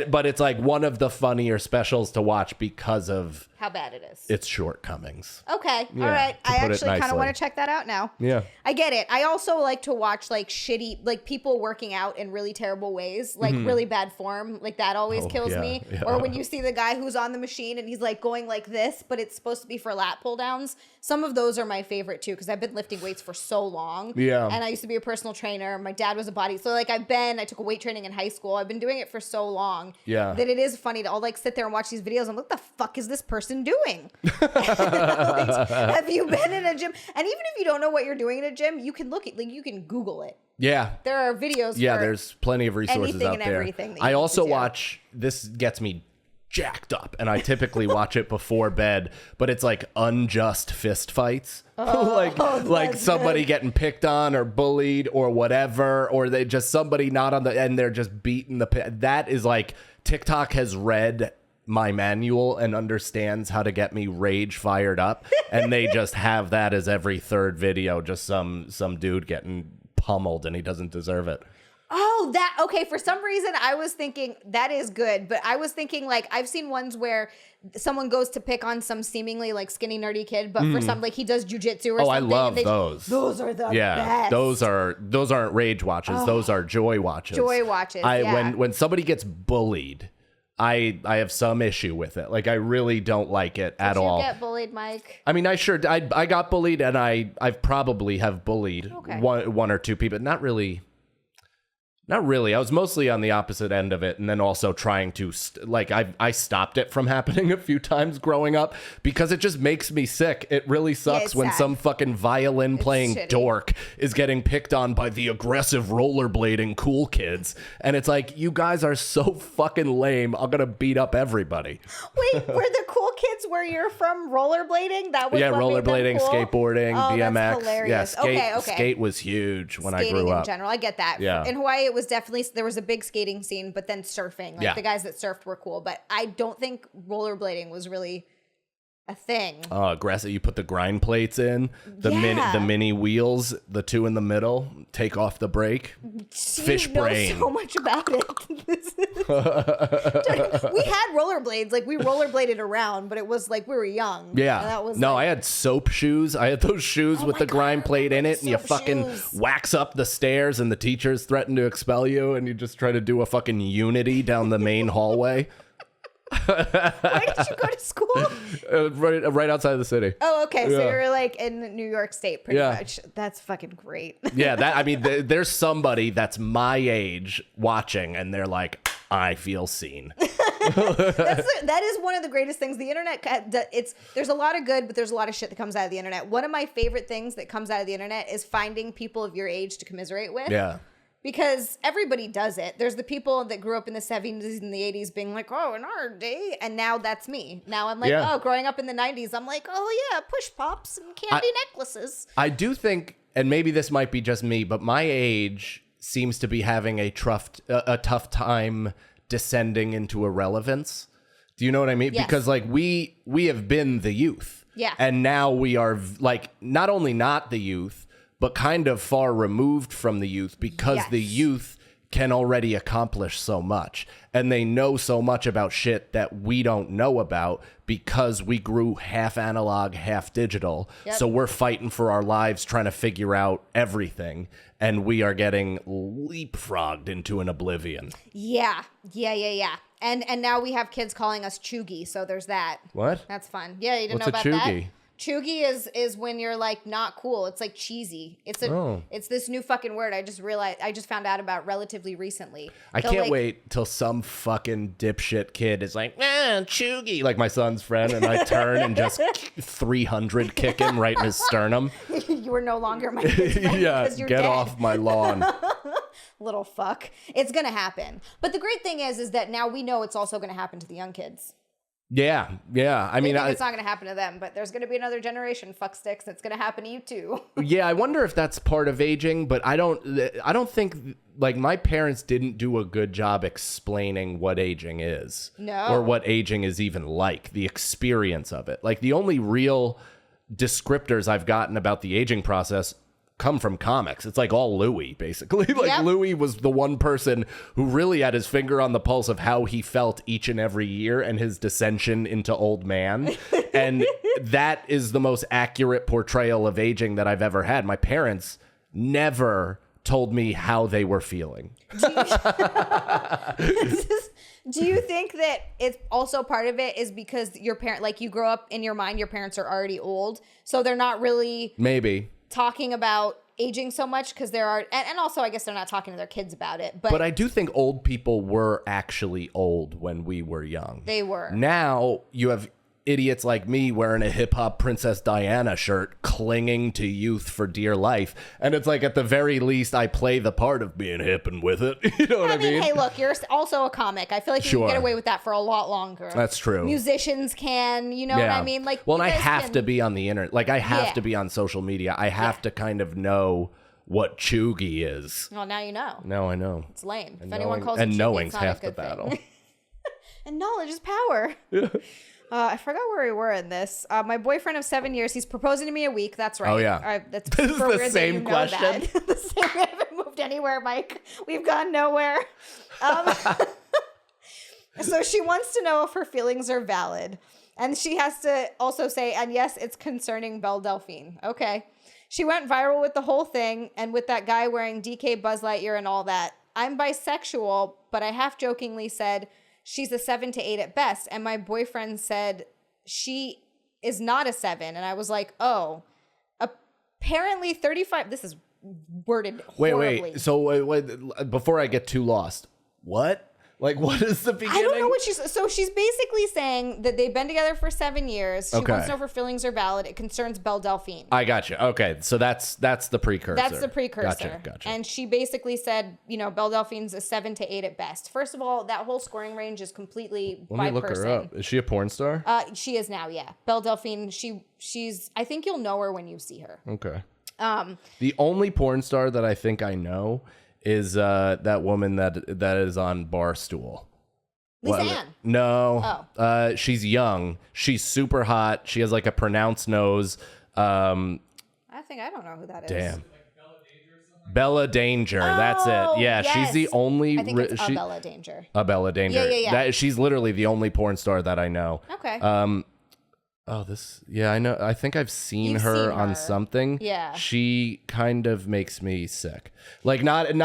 but it's like one of the funnier specials to watch because of how bad it is. Its shortcomings. Okay. Yeah, all right. I actually kind of want to check that out now. Yeah. I get it. I also like to watch like shitty, like people working out in really terrible ways, like really bad form. Like that always kills me. Yeah. Or when you see the guy who's on the machine and he's like going like this, but it's supposed to be for lat pull downs. Some of those are my favorite too, because I've been lifting weights for so long. Yeah. And I used to be a personal trainer. My dad was a body. So like I took a weight training in high school. I've been doing it for so long. Yeah. That it is funny to all like sit there and watch these videos and what the fuck is this person doing? Have you been in a gym? And even if you don't know what you're doing in a gym, you can you can Google it. Yeah. There are videos. Yeah, there's plenty of resources out there. I also watch, this gets me jacked up, and I typically watch it before bed, but it's like unjust fist fights. Like somebody getting picked on or bullied or whatever, or they just somebody not on the, and they're just beating that is like, TikTok has read my manual and understands how to get me rage fired up, and they just have that as every third video, just some dude getting pummeled and he doesn't deserve it. Oh, okay. For some reason, I was thinking that is good, but I was thinking like I've seen ones where someone goes to pick on some seemingly like skinny nerdy kid, but for some like he does jujitsu or something. I love those. Those are the best. Those aren't rage watches. Those are joy watches. Joy watches. When somebody gets bullied, I have some issue with it. Like I really don't like it at all. Did you get bullied, Mike? I mean, I got bullied, and I've probably have bullied one or two people. Not really. I was mostly on the opposite end of it, and then also trying to I stopped it from happening a few times growing up because it just makes me sick. It really sucks when some fucking violin playing dork is getting picked on by the aggressive rollerblading cool kids, and it's like, you guys are so fucking lame. I'm gonna beat up everybody. Wait, were the cool kids where you're from rollerblading? That was rollerblading, cool? skateboarding, BMX. That's hilarious. Yeah, skate was huge when Skating I grew up. In general, I get that. Yeah. In Hawaii, it was definitely, there was a big skating scene, but then surfing. Like the guys that surfed were cool, but I don't think rollerblading was really a thing. Oh, aggressive. You put the grind plates in, the mini wheels, the two in the middle, take off the brake. Fish brain. So much about it. We had rollerblades, like we rollerbladed around, but it was like we were young. Yeah. That was I had soap shoes. I had those shoes with the grind plate in it, and you fucking wax up the stairs, and the teachers threaten to expel you, and you just try to do a fucking unity down the main hallway. Where did you go to school? Right outside of the city. Oh, okay. So you're like in New York State, pretty much. That's fucking great. There's somebody that's my age watching, and they're like, I feel seen. That is one of the greatest things. The internet, there's a lot of good, but there's a lot of shit that comes out of the internet. One of my favorite things that comes out of the internet is finding people of your age to commiserate with. Yeah. Because everybody does it. There's the people that grew up in the 70s and the 80s being like, oh, in our day. And now that's me. Now I'm like, growing up in the 90s, I'm like, oh, yeah, push pops and candy necklaces. I do think, and maybe this might be just me, but my age seems to be having a tough time descending into irrelevance. Do you know what I mean? Yes. Because like we have been the youth. Yeah. And now we are like not only not the youth, but kind of far removed from the youth because the youth can already accomplish so much. And they know so much about shit that we don't know about because we grew half analog, half digital. Yep. So we're fighting for our lives trying to figure out everything. And we are getting leapfrogged into an oblivion. Yeah. And now we have kids calling us chuggy. So there's that. What? That's fun. Yeah, you didn't know about that? Chuggy is when you're like not cool. It's like cheesy. It's this new fucking word. I just found out about relatively recently. I can't wait till some fucking dipshit kid is like, chuggy, like my son's friend, and I turn and just 300 kick him right in his sternum. You are no longer my kid's friend because you're get dead. off my lawn. Little fuck. It's gonna happen. But the great thing is that now we know it's also gonna happen to the young kids. Yeah. I mean, it's not going to happen to them, but there's going to be another generation fuck sticks. It's going to happen to you too. Yeah, I wonder if that's part of aging, but I don't think like my parents didn't do a good job explaining what aging is, or what aging is even like, the experience of it. Like the only real descriptors I've gotten about the aging process come from comics. It's like all Louis, basically. Like Louis was the one person who really had his finger on the pulse of how he felt each and every year and his descension into old man. And that is the most accurate portrayal of aging that I've ever had. My parents never told me how they were feeling. Do you think that it's also part of it is because your parent, like you grow up in your mind, your parents are already old, so they're not really talking about aging so much because there are, and also I guess they're not talking to their kids about it. But I do think old people were actually old when we were young. They were. Now you have idiots like me wearing a hip hop Princess Diana shirt, clinging to youth for dear life. And it's like, at the very least, I play the part of being hip and with it. You know what I mean? Hey, look, you're also a comic. I feel like you can get away with that for a lot longer. That's true. Musicians can, you know what I mean? Like, well, and I have to be on the internet. Like, I have to be on social media. I have to kind of know what chuggy is. Well, now you know. Now I know. It's lame. And if anyone calls it chuggy, knowing's it's not half a good the battle. thing. And knowledge is power. Yeah. I forgot where we were in this. My boyfriend of 7 years, he's proposing to me a week. That's right. Oh, yeah. That's this is the same question. The same. We haven't moved anywhere, Mike. We've gone nowhere. So she wants to know if her feelings are valid. And she has to also say, and yes, it's concerning Belle Delphine. Okay. She went viral with the whole thing and with that guy wearing DK Buzz Lightyear and all that. I'm bisexual, but I half jokingly said, she's a 7 to 8 at best. And my boyfriend said she is not a 7. And I was like, oh, apparently 35. This is worded horribly. Wait. So wait, before I get too lost, what? Like, what is the beginning? I don't know what she's basically saying that they've been together for 7 years. She wants to know if her feelings are valid. It concerns Belle Delphine. I got you. Okay, so that's the precursor. That's the precursor. Gotcha. And she basically said, Belle Delphine's a 7 to 8 at best. First of all, that whole scoring range is completely by person. Let me look her up. Is she a porn star? She is now, yeah. Belle Delphine, she's, I think you'll know her when you see her. Okay. The only porn star that I think I know is that woman that is on Barstool. Lisa Ann. No. Oh. She's young. She's super hot. She has like a pronounced nose. I don't know who that is. Damn. Bella Danger. That's it. Yeah, yes. She's the only. I think it's Bella Danger. Bella Danger. Yeah. She's literally the only porn star that I know. Okay. I know. I think I've seen her on something. Yeah. She kind of makes me sick. Like not in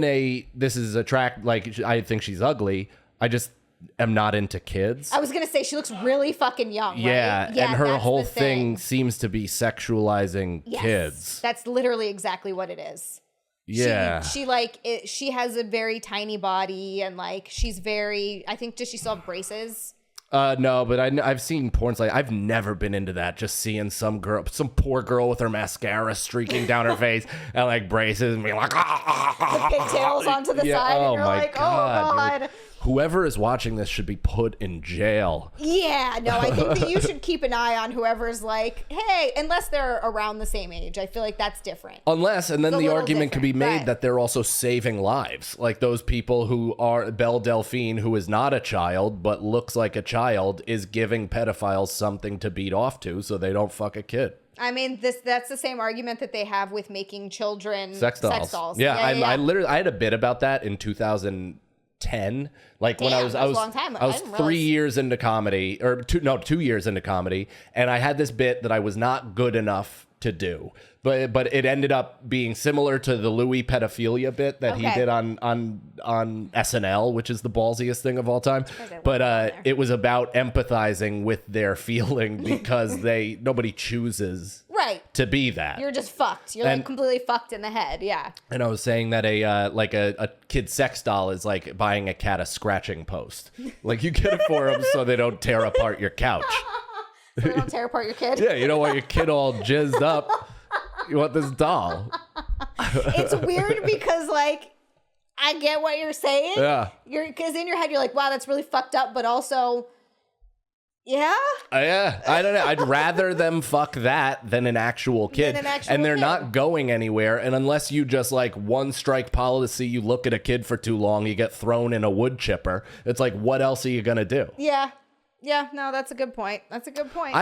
a this is like I think she's ugly. I just am not into kids. I was going to say she looks really fucking young, right? Yeah, and her whole thing seems to be sexualizing kids. That's literally exactly what it is. Yeah. She has a very tiny body and like she's very, I think, does she still have braces? No, but I've seen porns like I've never been into that. Just seeing some poor girl with her mascara streaking down her face and like braces and being like, the pigtails onto the side. Oh and you're my like, God, oh God. Whoever is watching this should be put in jail. Yeah, no, I think that you should keep an eye on whoever's like, hey, unless they're around the same age. I feel like that's different. Unless, and then the argument could be made that they're also saving lives. Like those people who are Belle Delphine, who is not a child, but looks like a child, is giving pedophiles something to beat off to so they don't fuck a kid. I mean, that's the same argument that they have with making children sex dolls. Yeah, I had a bit about that in 2010. Like when I was a long time. I was 3 years into comedy, or 2 years into comedy, and I had this bit that I was not good enough to do, but it ended up being similar to the Louis pedophilia bit that he did on SNL, which is the ballsiest thing of all time. But it was about empathizing with their feeling because nobody chooses to be that. You're just fucked. You're like completely fucked in the head. Yeah. And I was saying that a kid sex doll is like buying a cat a scratching post. Like you get it for them so they don't tear apart your couch. So they don't tear apart your kid. Yeah, you don't want your kid all jizzed up. You want this doll. It's weird because like I get what you're saying. Yeah. Because in your head you're like, wow, that's really fucked up, but also. Yeah? Yeah. I don't know. I'd rather them fuck that than an actual kid. And they're not going anywhere. And unless you just like one strike policy, you look at a kid for too long, you get thrown in a wood chipper. It's like, what else are you going to do? Yeah. Yeah, no, that's a good point. I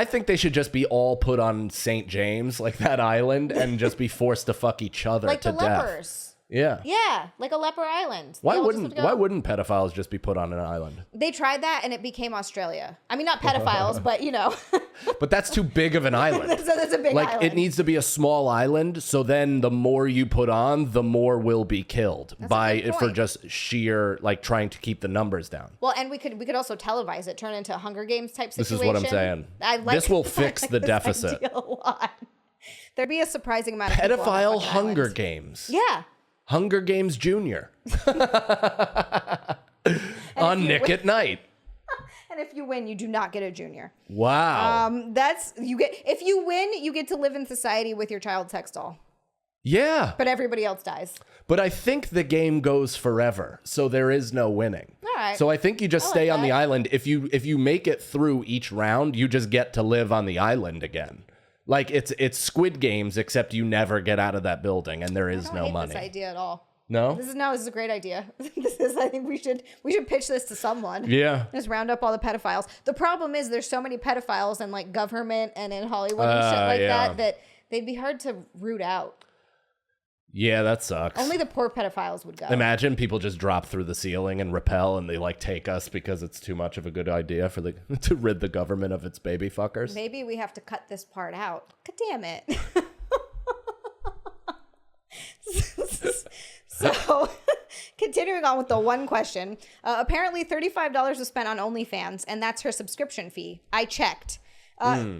think they should just be all put on St. James, like that island, and just be forced to fuck each other to death. Like the lepers. Yeah. Yeah, like a leper island. Why wouldn't pedophiles just be put on an island? They tried that and it became Australia. I mean, not pedophiles, but you know. But that's too big of an island. So that's a big island. It needs to be a small island, so then the more you put on, the more will be killed for just sheer like trying to keep the numbers down. Well, and we could also televise it, turn it into a Hunger Games type situation. This is what I'm saying. This will fix the deficit. A lot. There'd be a surprising amount of pedophile Hunger Games. Yeah. Hunger Games Junior. On Nick at Night. And if you win, you do not get a junior. Wow. If you win, you get to live in society with your child sex doll. Yeah. But everybody else dies. But I think the game goes forever, so there is no winning. All right. So I think you just stay on the island. If you make it through each round, you just get to live on the island again. Like it's Squid Games, except you never get out of that building, and there is no money. This idea at all? No. This is a great idea. I think we should pitch this to someone. Yeah. Just round up all the pedophiles. The problem is there's so many pedophiles in like government and in Hollywood and shit like that they'd be hard to root out. Yeah, that sucks. Only the poor pedophiles would go. Imagine people just drop through the ceiling and rappel, and they like take us because it's too much of a good idea to rid the government of its baby fuckers. Maybe we have to cut this part out. God damn it. So, continuing on with the one question, apparently $35 was spent on OnlyFans, and that's her subscription fee. I checked.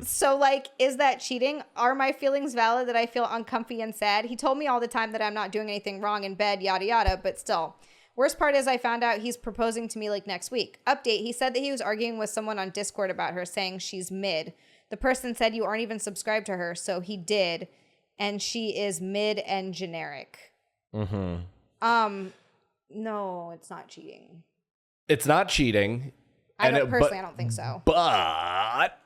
So like, is that cheating? Are my feelings valid that I feel uncomfy and sad? He told me all the time that I'm not doing anything wrong in bed, yada, yada, but still, Worst part is I found out he's proposing to me like next week. Update, he said that he was arguing with someone on Discord about her, saying she's mid. The person said you aren't even subscribed to her, so he did. And she is mid and generic. Mm-hmm. No, it's not cheating. It's not cheating. I don't think so. But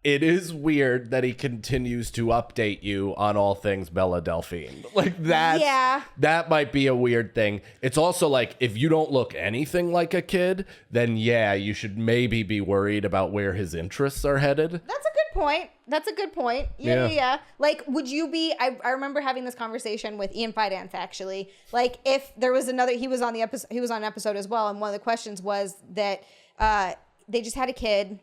it is weird that he continues to update you on all things Belle Delphine. Like that might be a weird thing. It's also like, if you don't look anything like a kid, then yeah, you should maybe be worried about where his interests are headed. That's a good point. Yeah. Like, would you be, I remember having this conversation with Ian Fidance, actually. Like, if there was another, he was on an episode as well, and one of the questions was that they just had a kid,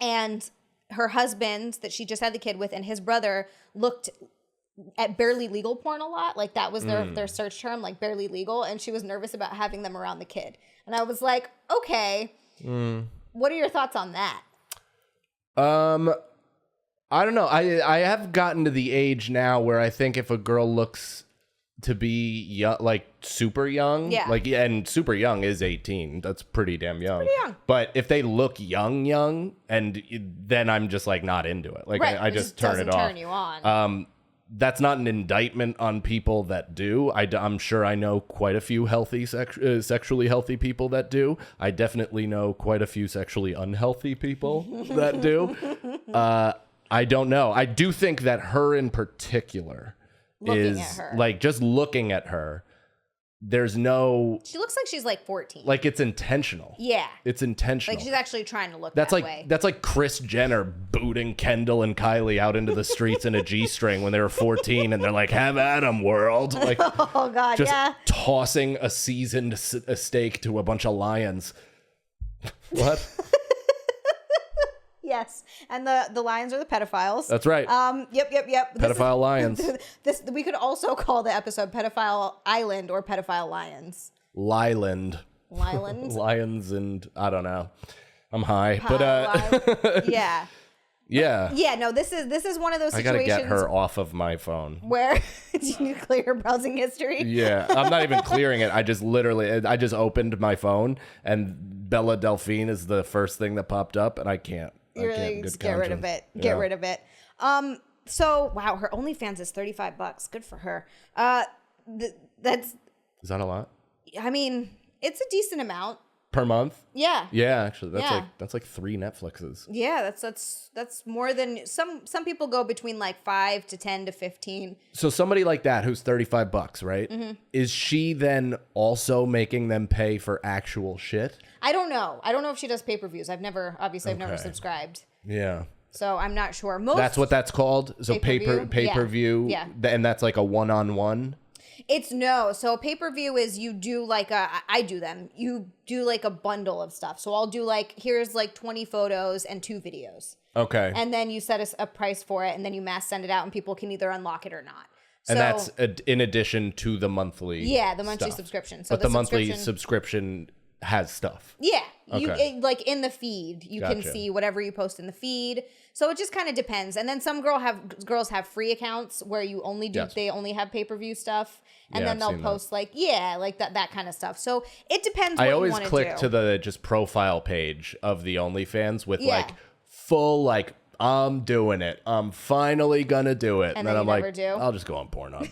and her husband that she just had the kid with and his brother looked at barely legal porn a lot. Like, that was their search term, like barely legal. And she was nervous about having them around the kid. And I was like, okay, what are your thoughts on that? I don't know. I have gotten to the age now where I think if a girl looks to be young, like super young, and super young is 18. That's pretty damn young. But if they look young, and then I'm just like not into it. Like I just turn it off. Turn you on. That's not an indictment on people that do. I'm sure I know quite a few healthy, sexually healthy people that do. I definitely know quite a few sexually unhealthy people that do. I don't know. I do think that her in particular is like, just looking at her, there's no, she looks like she's like 14. Like, it's intentional. Yeah. It's intentional. Like, she's actually trying to look that way. Like, that's like Kris Jenner booting Kendall and Kylie out into the streets in a G-string when they were 14, and they're like, have at 'em, world. Like, oh God, just tossing a seasoned steak to a bunch of lions. What? Yes, and the lions are the pedophiles. That's right. Yep. Pedophile lions. This we could also call the episode Pedophile Island or Pedophile Lions. Liland. Lions and I don't know. I'm high, but yeah. Yeah. Yeah, no, this is one of those situations. I gotta get her off of my phone. Where do you need to clear her browsing history? Yeah, I'm not even clearing it. I just opened my phone, and Belle Delphine is the first thing that popped up, and I can't. Just get rid of it. Get rid of it. So wow, her OnlyFans is $35. Good for her. Is that a lot? I mean, it's a decent amount per month. Yeah. Yeah, actually, that's like 3 Netflixes. Yeah, that's more than some people go between like 5 to 10 to 15. So somebody like that who's $35, right? Mm-hmm. Is she then also making them pay for actual shit? I don't know. I don't know if she does pay-per-views. I've never subscribed. Yeah. So I'm not sure. That's what that's called? So pay-per-view? Yeah. And that's like a one-on-one? So pay-per-view is you do like I do them. You do like a bundle of stuff. So I'll do like, here's like 20 photos and 2 videos. Okay. And then you set a price for it, and then you mass send it out, and people can either unlock it or not. And that's in addition to the monthly the monthly subscription. So but the monthly subscription has stuff. Yeah. Like in the feed, you can see whatever you post in the feed. So it just kind of depends. And then some girls have free accounts where you only do they only have pay-per-view stuff, and then they'll post like that kind of stuff. So it depends what you want to do. I always click to the just profile page of the OnlyFans with like full like, I'm doing it. I'm finally gonna do it. And then I'm like, I'll just go on Pornhub.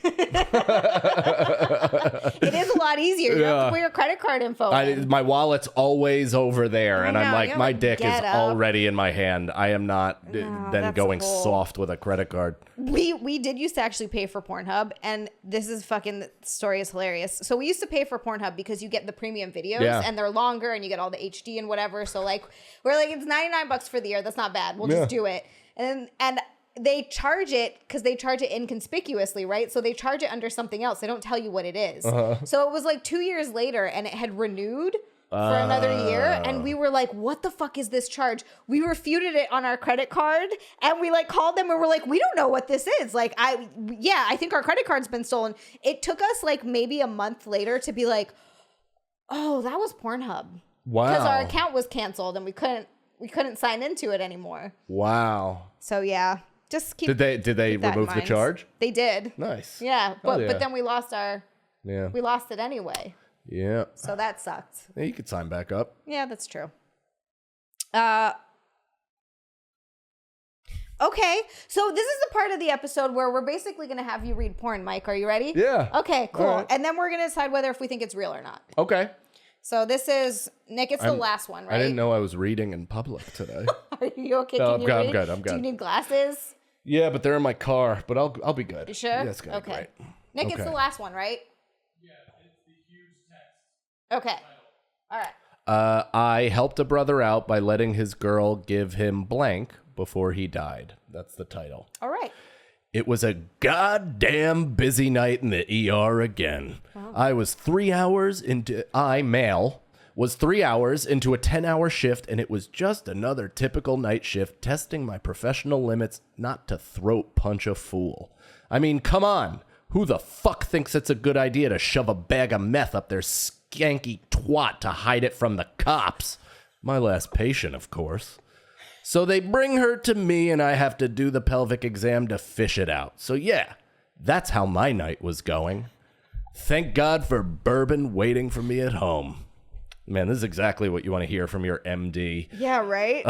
It is a lot easier. You don't have to put your credit card info in. My wallet's always over there, and I'm like, my dick is already in my hand. I am not then going soft with a credit card. We did used to actually pay for Pornhub, and the story is hilarious. So we used to pay for Pornhub because you get the premium videos, and they're longer, and you get all the HD and whatever. So like, we're like, it's $99 for the year. That's not bad. We'll just do it. And they charge it because they charge it inconspicuously, right? So they charge it under something else. They don't tell you what it is. So it was like 2 years later, and it had renewed for another year, and we were like, what the fuck is this charge? We refuted it on our credit card, and we like called them, and we're like, we don't know what this is. Like, I think our credit card's been stolen. It took us like maybe a month later to be like, oh, that was Pornhub. Wow. Because our account was canceled, and we couldn't sign into it anymore. Wow. So yeah, just keep. Did they remove the charge? They did. Nice. Yeah, but then we lost we lost it anyway. Yeah. So that sucked. Yeah, you could sign back up. Yeah, that's true. Okay, so this is the part of the episode where we're basically going to have you read porn, Mike. Are you ready? Yeah. Okay, cool. Right. And then we're going to decide whether if we think it's real or not. Okay. So this is, Nick, it's the last one, right? I didn't know I was reading in public today. Are you okay? No, I'm good. I'm good. Do you need glasses? Yeah, but they're in my car, but I'll be good. You sure? Yeah, it's good. Okay. Great. Nick, Okay. it's the last one, right? Yeah, it's the huge text. Okay. All right. I helped a brother out by letting his girl give him blank before he died. That's the title. All right. It was a goddamn busy night in the ER again. Wow. I was 3 hours into, was 3 hours into a 10-hour shift, and it was just another typical night shift, testing my professional limits not to throat punch a fool. I mean, come on. Who the fuck thinks it's a good idea to shove a bag of meth up their skanky twat to hide it from the cops? My last patient, of course. So they bring her to me, and I have to do the pelvic exam to fish it out. So yeah, that's how my night was going. Thank God for bourbon waiting for me at home. Man, this is exactly what you want to hear from your MD. Yeah, right?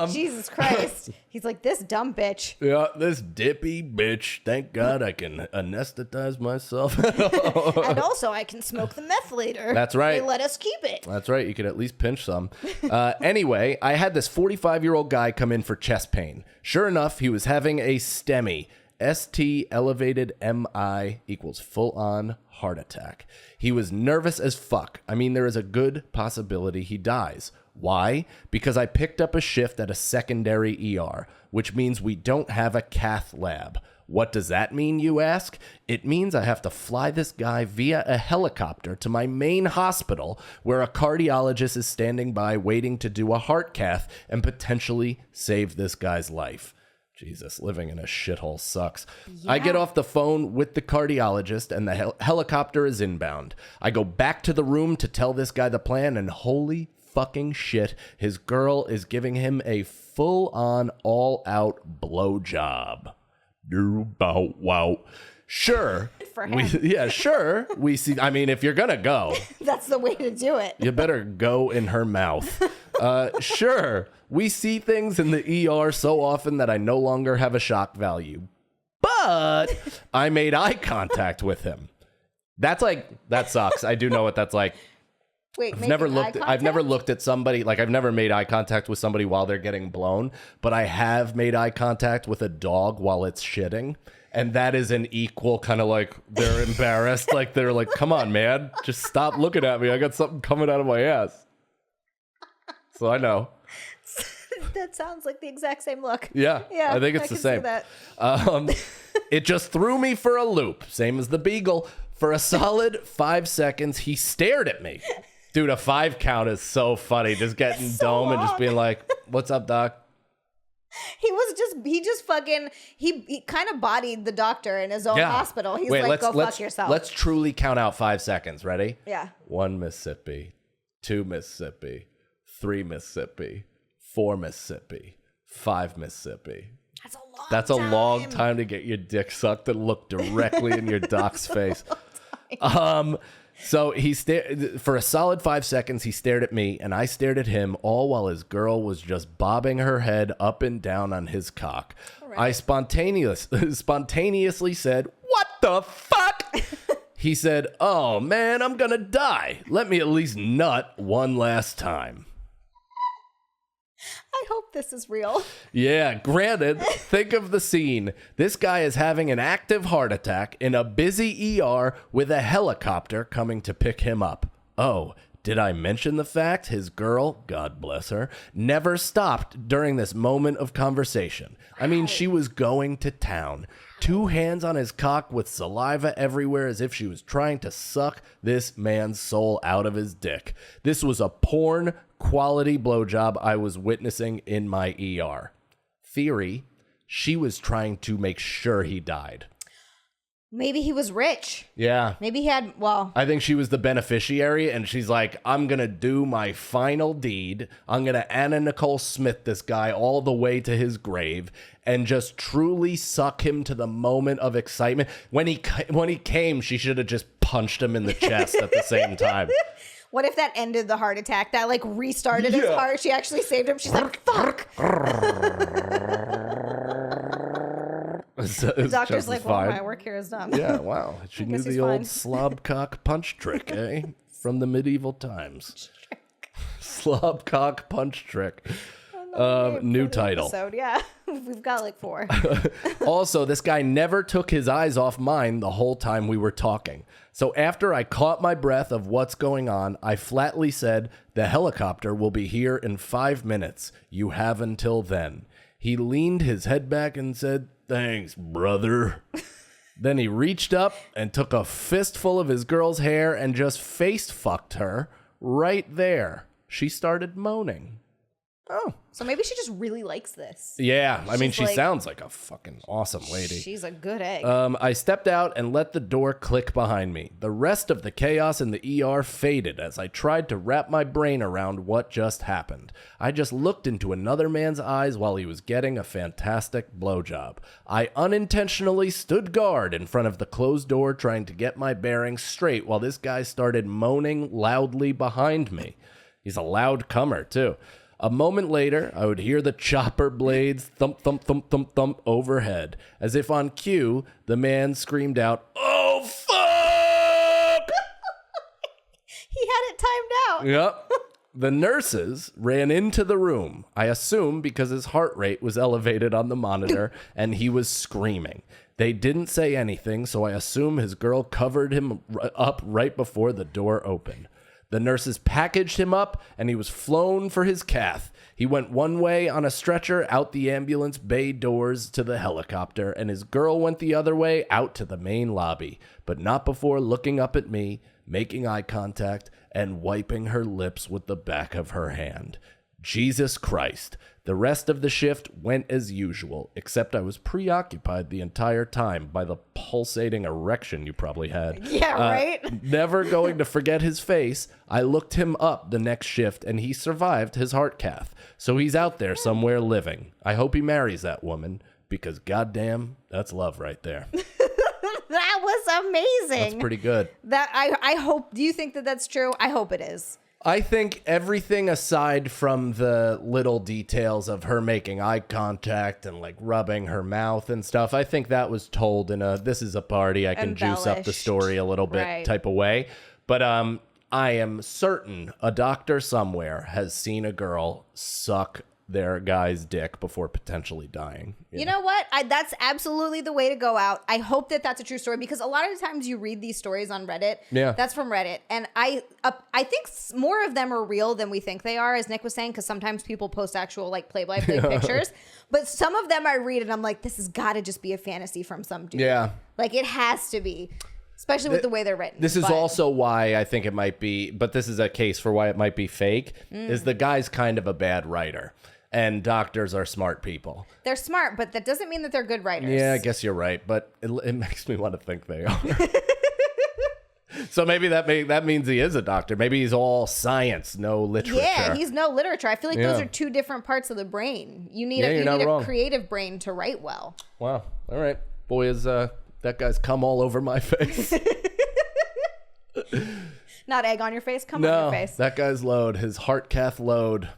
Jesus Christ. He's like, this dumb bitch. Yeah, this dippy bitch. Thank God I can anesthetize myself. And also, I can smoke the meth later. That's right. They let us keep it. That's right. You can at least pinch some. Anyway, I had this 45-year-old guy come in for chest pain. Sure enough, he was having a STEMI. ST elevated MI equals full-on heart attack. He was nervous as fuck. I mean, there is a good possibility he dies. Why? Because I picked up a shift at a secondary ER, which means we don't have a cath lab. What does that mean, you ask? It means I have to fly this guy via a helicopter to my main hospital, where a cardiologist is standing by waiting to do a heart cath and potentially save this guy's life. Jesus, living in a shithole sucks. Yeah. I get off the phone with the cardiologist, and the helicopter is inbound. I go back to the room to tell this guy the plan, and holy fucking shit, his girl is giving him a full-on, all-out blowjob. Wow. Sure. For him. Sure. We see. I mean, if you're gonna go, that's the way to do it. You better go in her mouth. Sure. We see things in the ER so often that I no longer have a shock value. But I made eye contact with him. That sucks. I do know what that's like. Wait, I've never looked at somebody, like I've never made eye contact with somebody while they're getting blown, but I have made eye contact with a dog while it's shitting. And that is an equal kind of like, they're embarrassed. Like they're like, come on, man, just stop looking at me. I got something coming out of my ass. So I know. That sounds like the exact same look. Yeah, I think it's the same. It just threw me for a loop. Same as the beagle. For a solid 5 seconds, he stared at me. Dude, a 5 count is so funny. Just getting so dumb and just being like, what's up, doc? He kind of bodied the doctor in his own hospital. He's like, go fuck yourself. Let's truly count out 5 seconds. Ready? Yeah. 1 Mississippi, 2 Mississippi, 3 Mississippi, 4 Mississippi, 5 Mississippi. That's a long time to get your dick sucked and look directly in your doc's face. So he stared for a solid 5 seconds. He stared at me, and I stared at him, all while his girl was just bobbing her head up and down on his cock. Right. I spontaneously said, "What the fuck?" He said, "Oh man, I'm gonna die. Let me at least nut one last time." I hope this is real. Yeah, granted, think of the scene. This guy is having an active heart attack in a busy ER with a helicopter coming to pick him up. Oh, did I mention the fact his girl, God bless her, never stopped during this moment of conversation? I mean, she was going to town. 2 hands on his cock with saliva everywhere as if she was trying to suck this man's soul out of his dick. This was a porn quality blowjob I was witnessing in my ER. Theory, she was trying to make sure he died. Maybe he was rich. Yeah. Maybe he had, I think she was the beneficiary, and she's like, I'm going to do my final deed. I'm going to Anna Nicole Smith this guy all the way to his grave and just truly suck him to the moment of excitement. When he came, she should have just punched him in the chest at the same time. What if that ended the heart attack? That like restarted his heart. She actually saved him. She's like, fuck. The doctor's like, well, my work here is done. Yeah, wow. She knew the old slobcock punch trick, eh? From the medieval times. Slobcock punch trick. New title. Episode. Yeah, we've got like 4. Also, this guy never took his eyes off mine the whole time we were talking. So after I caught my breath of what's going on, I flatly said, the helicopter will be here in 5 minutes. You have until then. He leaned his head back and said, thanks, brother. Then he reached up and took a fistful of his girl's hair and just face fucked her right there. She started moaning. Oh. So maybe she just really likes this. Yeah. I mean, she sounds like a fucking awesome lady. She's a good egg. I stepped out and let the door click behind me. The rest of the chaos in the ER faded as I tried to wrap my brain around what just happened. I just looked into another man's eyes while he was getting a fantastic blowjob. I unintentionally stood guard in front of the closed door trying to get my bearings straight while this guy started moaning loudly behind me. He's a loud comer, too. A moment later, I would hear the chopper blades thump, thump, thump, thump, thump overhead. As if on cue, the man screamed out, oh, fuck! He had it timed out. Yep. The nurses ran into the room, I assume because his heart rate was elevated on the monitor and he was screaming. They didn't say anything, so I assume his girl covered him up right before the door opened. The nurses packaged him up, and he was flown for his cath. He went one way on a stretcher out the ambulance bay doors to the helicopter, and his girl went the other way out to the main lobby, but not before looking up at me, making eye contact, and wiping her lips with the back of her hand. Jesus Christ. The rest of the shift went as usual, except I was preoccupied the entire time by the pulsating erection you probably had. Yeah, right? Never going to forget his face, I looked him up the next shift, and he survived his heart cath. So he's out there somewhere living. I hope he marries that woman, because goddamn, that's love right there. That was amazing. That's pretty good. That I hope. Do you think that that's true? I hope it is. I think everything aside from the little details of her making eye contact and like rubbing her mouth and stuff, I think that was told in a this is a party, I can juice up the story a little bit type of way. But I am certain a doctor somewhere has seen a girl suck their guy's dick before potentially dying. You know what? That's absolutely the way to go out. I hope that that's a true story, because a lot of times you read these stories on Reddit. Yeah. That's from Reddit. And I think more of them are real than we think they are, as Nick was saying, because sometimes people post actual like play-by-play pictures. But some of them I read and I'm like, this has got to just be a fantasy from some dude. Yeah. Like it has to be. Especially with the way they're written. This is also why I think it might be, but this is a case for why it might be fake, is the guy's kind of a bad writer. And doctors are smart people. They're smart, but that doesn't mean that they're good writers. Yeah, I guess you're right, but it makes me want to think they are. So maybe that means he is a doctor. Maybe he's all science, no literature. Yeah, he's no literature. I feel like those are two different parts of the brain. You need a creative brain to write well. Wow. All right. Boy, is that guy's cum all over my face. Not egg on your face, cum on your face. That guy's load, his heart cath load.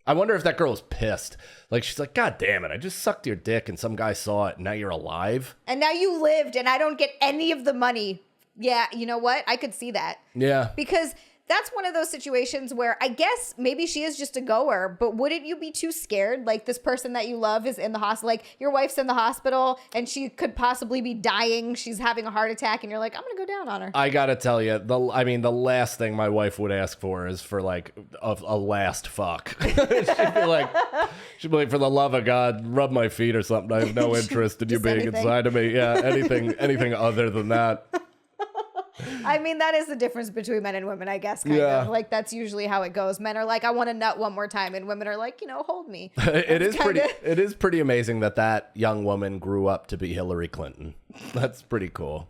I wonder if that girl was pissed. Like, she's like, God damn it, I just sucked your dick and some guy saw it and now you're alive. And now you lived and I don't get any of the money. Yeah, you know what? I could see that. Yeah. Because that's one of those situations where I guess maybe she is just a goer, but wouldn't you be too scared? Like this person that you love is in the hospital, like your wife's in the hospital and she could possibly be dying. She's having a heart attack and you're like, I'm going to go down on her. I got to tell you, the last thing my wife would ask for is for like a last fuck. she'd be like, for the love of God, rub my feet or something. I have no interest in you being inside of me. Yeah, anything other than that. I mean, that is the difference between men and women, I guess, kind of. Like, that's usually how it goes. Men are like, I want to nut one more time. And women are like, hold me. It is pretty amazing that young woman grew up to be Hillary Clinton. That's pretty cool.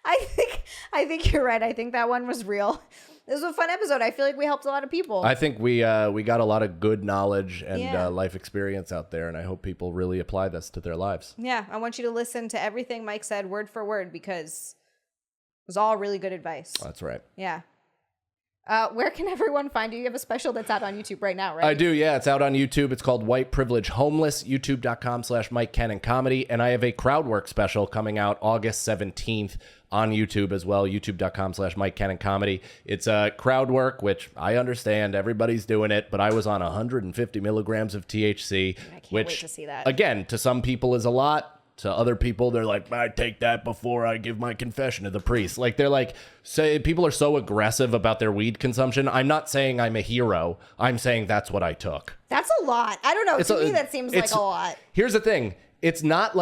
I think you're right. I think that one was real. This was a fun episode. I feel like we helped a lot of people. I think we got a lot of good knowledge and life experience out there, and I hope people really apply this to their lives. Yeah, I want you to listen to everything Mike said word for word because it was all really good advice. That's right. Yeah. Where can everyone find you? You have a special that's out on YouTube right now, right? I do, yeah. It's out on YouTube. It's called White Privilege Homeless, youtube.com/Mike Cannon Comedy. And I have a crowd work special coming out August 17th on YouTube as well, youtube.com/Mike Cannon Comedy. It's a crowd work, which I understand. Everybody's doing it, but I was on 150 milligrams of THC, I can't wait to see that. Again, to some people is a lot. To other people, they're like, I take that before I give my confession to the priest. Like, they're like, say, people are so aggressive about their weed consumption. I'm not saying I'm a hero. I'm saying that's what I took. That's a lot. I don't know. To me, that seems like a lot. Here's the thing. It's not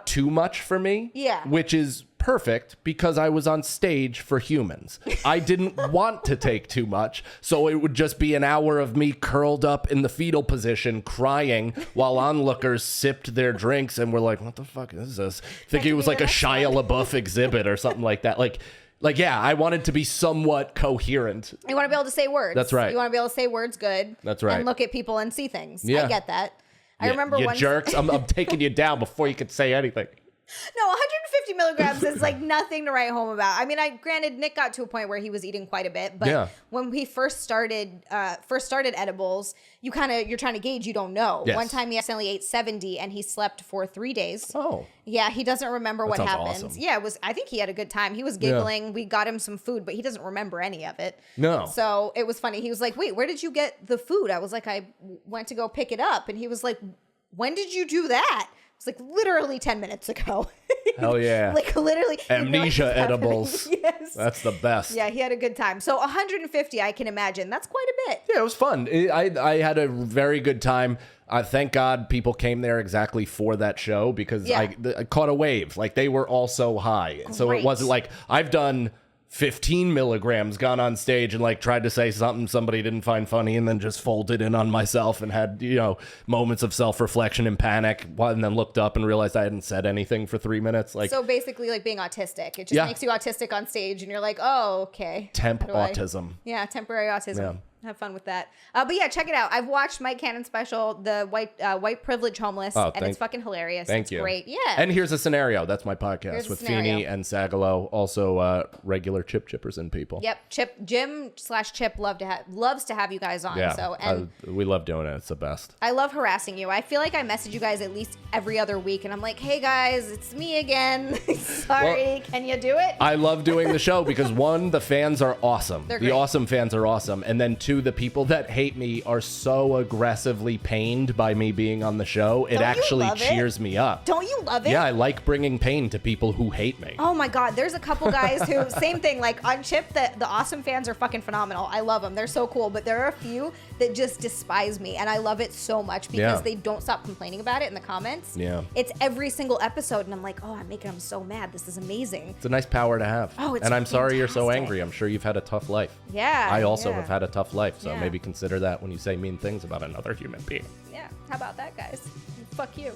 too much for me. Yeah. Which is perfect because I was on stage for humans. I didn't want to take too much, so it would just be an hour of me curled up in the fetal position crying while onlookers sipped their drinks and were like, what the fuck is this? Thinking it was like a Shia LaBeouf exhibit or something like that. Like, yeah, I wanted to be somewhat coherent. You want to be able to say words. That's right. You want to be able to say words good. That's right. And look at people and see things. Yeah. I get that. I remember you one jerks. I'm taking you down before you could say anything. No, 150 milligrams is like nothing to write home about. I mean, granted, Nick got to a point where he was eating quite a bit, but when he first started edibles, you're trying to gauge, you don't know. Yes. One time he accidentally ate 70 and he slept for 3 days. Oh. Yeah, he doesn't remember what happened. Awesome. Yeah, I think he had a good time. He was giggling. Yeah. We got him some food, but he doesn't remember any of it. No. So it was funny. He was like, wait, where did you get the food? I was like, I went to go pick it up. And he was like, when did you do that? It's like literally 10 minutes ago. Hell yeah. Like literally. Amnesia edibles. Yes. That's the best. Yeah, he had a good time. So 150, I can imagine. That's quite a bit. Yeah, it was fun. I had a very good time. Thank God people came there exactly for that show because I caught a wave. Like, they were all so high. Great. So it wasn't like I've done 15 milligrams, gone on stage and like tried to say something somebody didn't find funny and then just folded in on myself and had, moments of self-reflection and panic and then looked up and realized I hadn't said anything for 3 minutes. Like, so basically like being autistic. It just makes you autistic on stage and you're like, oh, okay. Temp autism. Yeah, temporary autism. Yeah. Have fun with that. But yeah, check it out. I've watched Mike Cannon's special, the White Privilege Homeless, and it's fucking hilarious. Thank you. Great. Yeah. And here's a scenario. That's my podcast with Feeney and Sagalo. Also, regular Chip Chippers and people. Yep. Jim/Chip loves to have you guys on. Yeah. So and we love doing it. It's the best. I love harassing you. I feel like I message you guys at least every other week, and I'm like, hey guys, it's me again. Sorry, can you do it? I love doing the show because 1, the fans are awesome. They're great. The awesome fans are awesome, and then 2, the people that hate me are so aggressively pained by me being on the show. It actually cheers me up. Don't you love it? Yeah, I like bringing pain to people who hate me. Oh my God, there's a couple guys who, same thing, like on Chip, the awesome fans are fucking phenomenal. I love them. They're so cool, but there are a few that just despise me, and I love it so much because they don't stop complaining about it in the comments. Yeah. It's every single episode, and I'm like, oh, I'm making them so mad. This is amazing. It's a nice power to have. Oh, it's And I'm sorry you're so fantastic. angry. I'm sure you've had a tough life. Yeah. I also have had a tough life, so Yeah. maybe consider that when you say mean things about another human being. Yeah, how about that, guys? Fuck you.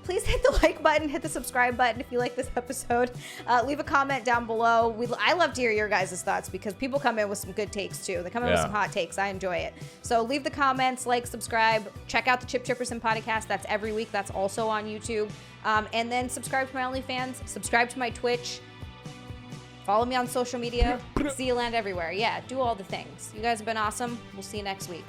Please hit the like button, hit the subscribe button if you like this episode. Leave a comment down below. I love to hear your guys' thoughts because people come in with some good takes too. They come in with some hot takes. I enjoy it. So leave the comments, like, subscribe. Check out the Chip Chipperson podcast. That's every week. That's also on YouTube. And then subscribe to my OnlyFans. Subscribe to my Twitch. Follow me on social media. XiaLand everywhere. Yeah, do all the things. You guys have been awesome. We'll see you next week.